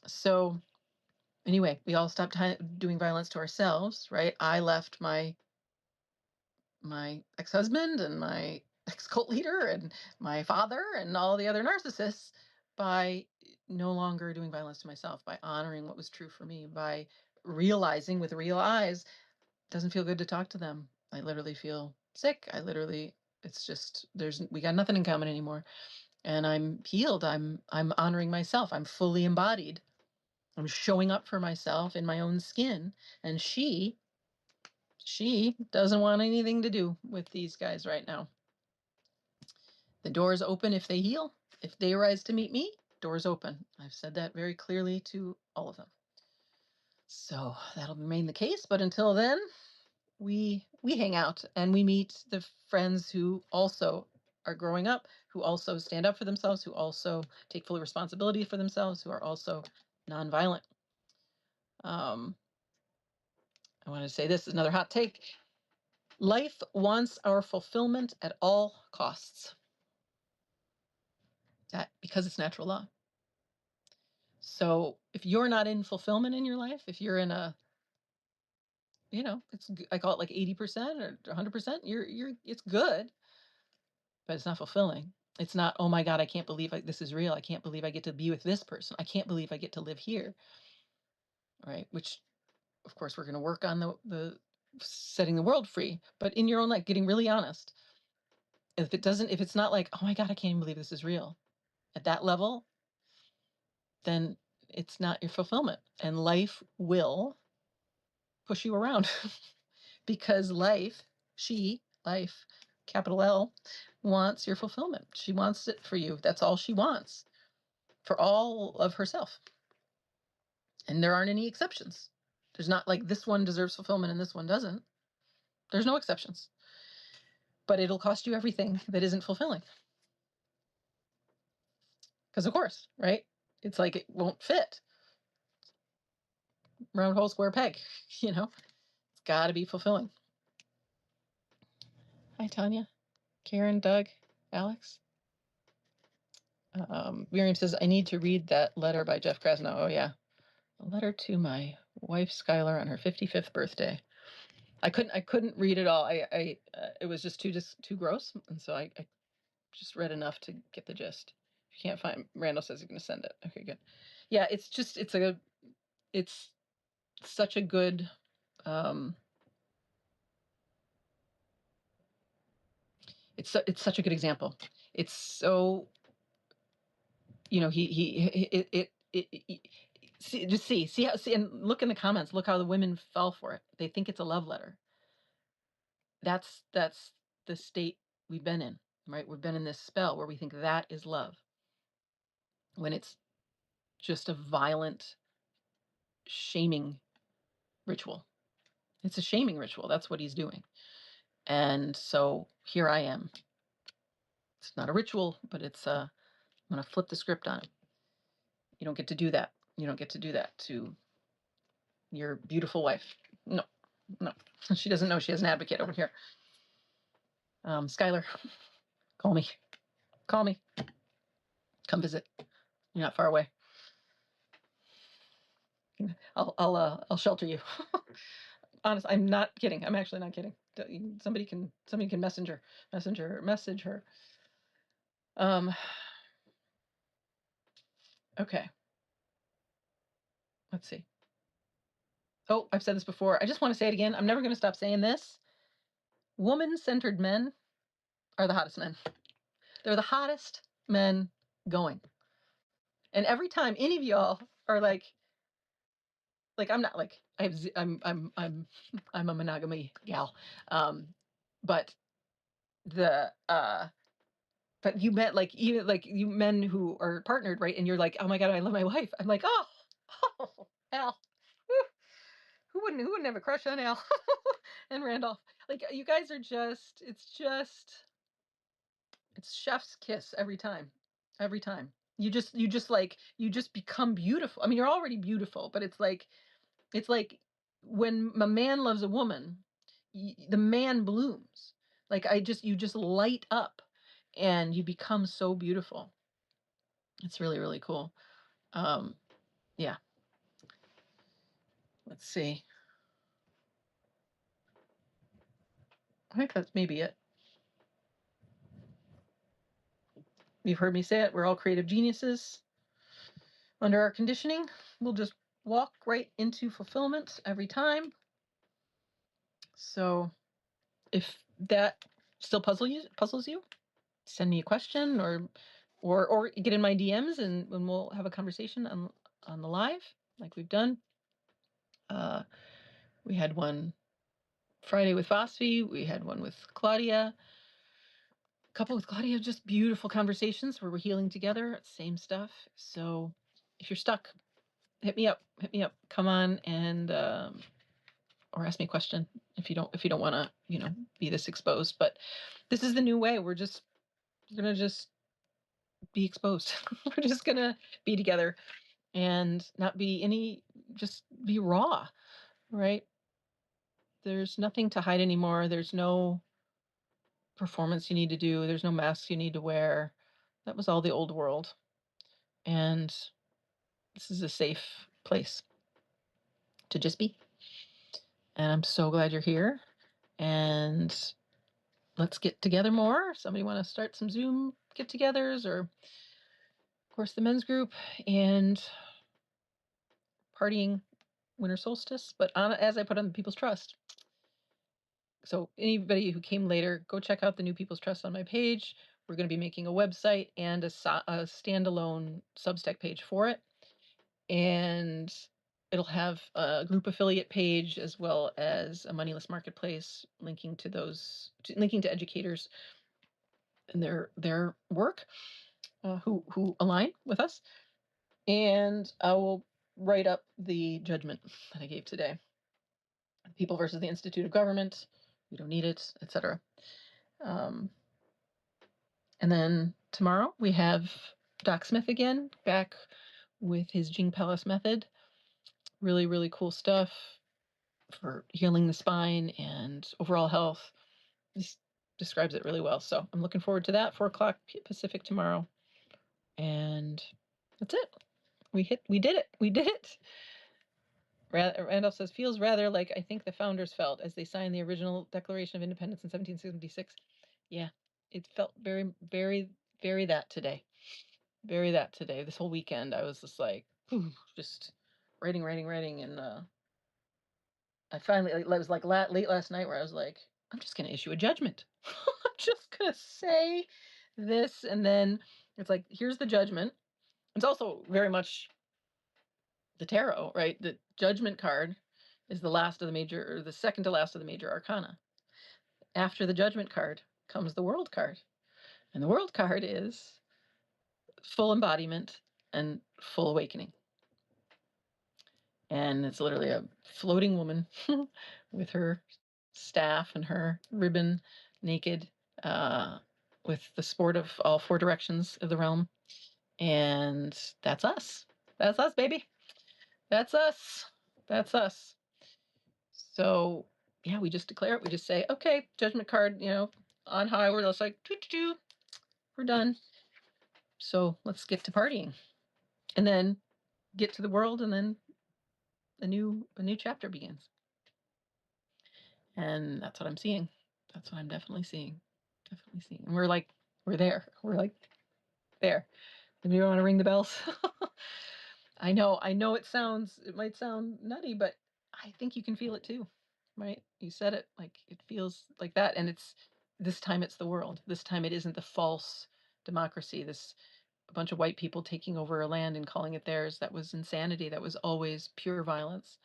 So anyway, we all stopped doing violence to ourselves, right? I left my ex-husband and my ex-cult leader and my father and all the other narcissists by no longer doing violence to myself, by honoring what was true for me, by realizing with real eyes, it doesn't feel good to talk to them. I literally feel sick. It's just, we got nothing in common anymore. And I'm healed. I'm honoring myself. I'm fully embodied. I'm showing up for myself in my own skin. And she doesn't want anything to do with these guys right now. The door's open if they heal. If they rise to meet me, door's open. I've said that very clearly to all of them. So that'll remain the case. But until then, we hang out and we meet the friends who also are growing up, who also stand up for themselves, who also take full responsibility for themselves, who are also nonviolent. I want to say this is another hot take. Life wants our fulfillment at all costs. That because it's natural law. So if you're not in fulfillment in your life, if you're in a, I call it like 80% or 100%, it's good, but it's not fulfilling. It's not, oh my God, I can't believe this is real. I can't believe I get to be with this person. I can't believe I get to live here. Right. Which, of course, we're going to work on the setting the world free, but in your own life, getting really honest. If it's not like, oh my God, I can't even believe this is real at that level, then it's not your fulfillment, and life will push you around because life, capital L, wants your fulfillment. She wants it for you. That's all she wants for all of herself. And there aren't any exceptions. There's not like this one deserves fulfillment and this one doesn't. There's no exceptions. But it'll cost you everything that isn't fulfilling. Because of course, right? It's like it won't fit. Round hole, square peg, It's got to be fulfilling. Hi, Tanya. Karen, Doug, Alex. Miriam says, I need to read that letter by Jeff Krasnow. Oh, yeah. A letter to my wife, Skylar, on her 55th birthday. I couldn't read it all. It was just too gross. And so I just read enough to get the gist. If you can't find, Randall says he's going to send it. Okay, good. Yeah, it's such a good, it's such a good example. It's so, see, and look in the comments. Look how the women fell for it. They think it's a love letter. That's the state we've been in, right? We've been in this spell where we think that is love, when it's just a violent shaming ritual. It's a shaming ritual. That's what he's doing. And so here I am. It's not a ritual, but it's I'm going to flip the script on him. You don't get to do that. You don't get to do that to your beautiful wife. No. She doesn't know she has an advocate over here. Skylar, call me. Come visit. You're not far away. I'll shelter you. Honest, I'm not kidding. I'm actually not kidding. Somebody can message her. Okay. Let's see. Oh, I've said this before. I just want to say it again. I'm never going to stop saying this. Woman-centered men are the hottest men. They're the hottest men going. And every time any of y'all are like I'm not like I'm a monogamy gal, but but you met even you men who are partnered, right? And you're like, oh my God, I love my wife. I'm like, oh Al, who wouldn't have a crush on Al and Randolph? Like, you guys are just it's chef's kiss every time. You just become beautiful. I mean, you're already beautiful, but it's like when a man loves a woman, the man blooms. Like you just light up and you become so beautiful. It's really, really cool. Yeah. Let's see. I think that's maybe it. You've heard me say it. We're all creative geniuses. Under our conditioning, we'll just walk right into fulfillment every time. So if that still puzzles you, send me a question or get in my DMs and we'll have a conversation on the live like we've done. We had one Friday with Vosvi. We had one with Claudia. A couple with Claudia, just beautiful conversations where we're healing together. Same stuff. So if you're stuck, hit me up. Come on and or ask me a question if you don't want to, be this exposed. But this is the new way. We're gonna just be exposed. We're just gonna be together and not be just be raw, right? There's nothing to hide anymore. There's no performance you need to do. There's no masks you need to wear. That was all the old world. And this is a safe place to just be. And I'm so glad you're here. And let's get together more. Somebody want to start some Zoom get-togethers, or of course the men's group, and partying winter solstice, but as I put on the People's Trust. So anybody who came later, go check out the New People's Trust on my page. We're going to be making a website and a standalone Substack page for it. And it'll have a group affiliate page as well as a moneyless marketplace linking to educators and their work who align with us. And I will write up the judgment that I gave today. People versus the Institute of Government. We don't need it, etc. And then tomorrow we have Doc Smith again, back with his Jing Palace method. Really, really cool stuff for healing the spine and overall health. This describes it really well. So I'm looking forward to that. 4:00 Pacific tomorrow. And that's it. We did it. We did it. Randolph says, feels rather like I think the founders felt as they signed the original Declaration of Independence in 1776. Yeah, it felt very, very, very that today. Very that today. This whole weekend, I was just like, just writing. And I finally, it was like late last night where I was like, I'm just going to issue a judgment. I'm just going to say this. And then it's like, here's the judgment. It's also very much the tarot, right? The judgment card is the second to last of the major arcana. After the judgment card comes the world card. And the world card is full embodiment and full awakening. And it's literally a floating woman with her staff and her ribbon, naked, with the sport of all four directions of the realm. And that's us. That's us, baby. That's us. That's us. So yeah, we just declare it. We just say, okay, judgment card, on high. We're just like, we're done. So let's get to partying, and then get to the world, and then a new chapter begins. And that's what I'm seeing. That's what I'm definitely seeing. Definitely seeing. And we're there. We're like there. Maybe you want to ring the bells? I know it might sound nutty, but I think you can feel it too, right? You said it, like it feels like that. And this time it's the world. This time it isn't the false democracy, a bunch of white people taking over a land and calling it theirs. That was insanity. That was always pure violence.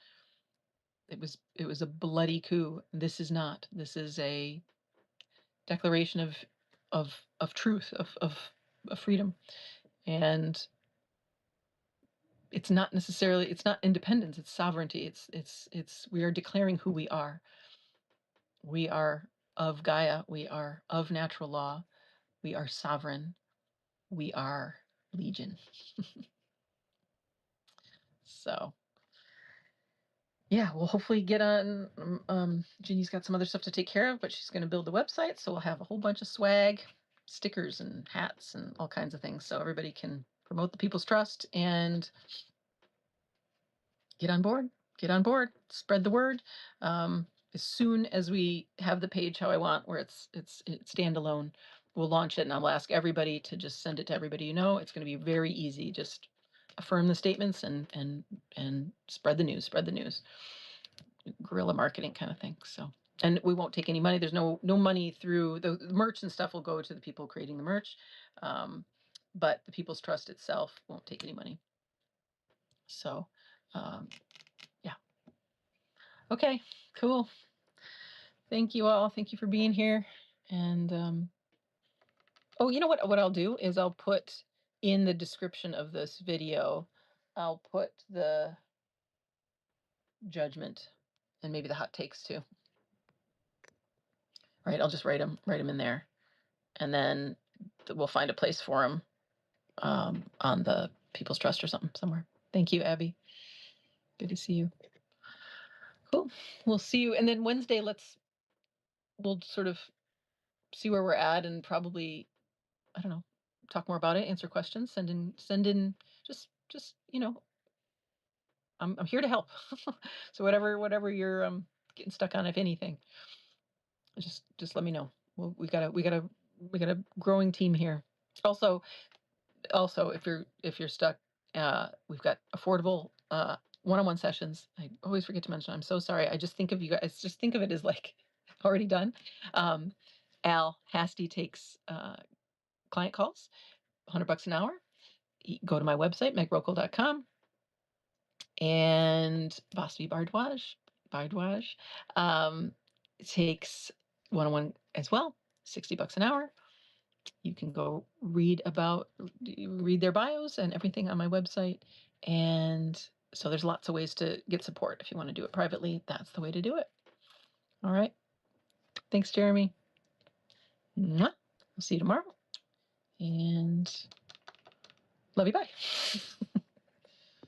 It was a bloody coup. This is not. This is a declaration of truth, of freedom. And it's not independence, it's sovereignty. We are declaring who we are. We are of Gaia, we are of natural law, we are sovereign, we are legion. So yeah, we'll hopefully get on. Jeannie's got some other stuff to take care of, but she's going to build the website, so we'll have a whole bunch of swag, stickers and hats and all kinds of things, so everybody can promote the People's Trust and get on board, spread the word. As soon as we have the page how I want, where it's standalone, we'll launch it, and I'll ask everybody to just send it to everybody. It's going to be very easy. Just affirm the statements and spread the news. Guerrilla marketing kind of thing. So, and we won't take any money. There's no money through the merch, and stuff will go to the people creating the merch. But the People's Trust itself won't take any money. So, yeah. Okay, cool. Thank you all. Thank you for being here. And oh, you know what I'll do is I'll put in the description of this video, I'll put the judgment and maybe the hot takes too. Right, I'll just write them in there, and then we'll find a place for them on the People's Trust or something somewhere. Thank you, Abby. Good to see you. Cool. We'll see you, and then Wednesday we'll sort of see where we're at, and probably, I don't know, talk more about it, answer questions, send in just I'm here to help. So whatever you're getting stuck on, if anything, just let me know. We got a growing team here. Also, if you're stuck, we've got affordable one-on-one sessions. I always forget to mention. I'm so sorry. I just think of you guys. Just think of it as like already done. Al Hasty takes client calls, $100 an hour. Go to my website, megrockel.com, and Bosby Bardwaj takes one-on-one as well, $60 an hour. You can go read their bios and everything on my website. And so there's lots of ways to get support. If you want to do it privately, that's the way to do it. All right. Thanks, Jeremy. Mwah. I'll see you tomorrow. And love you. Bye.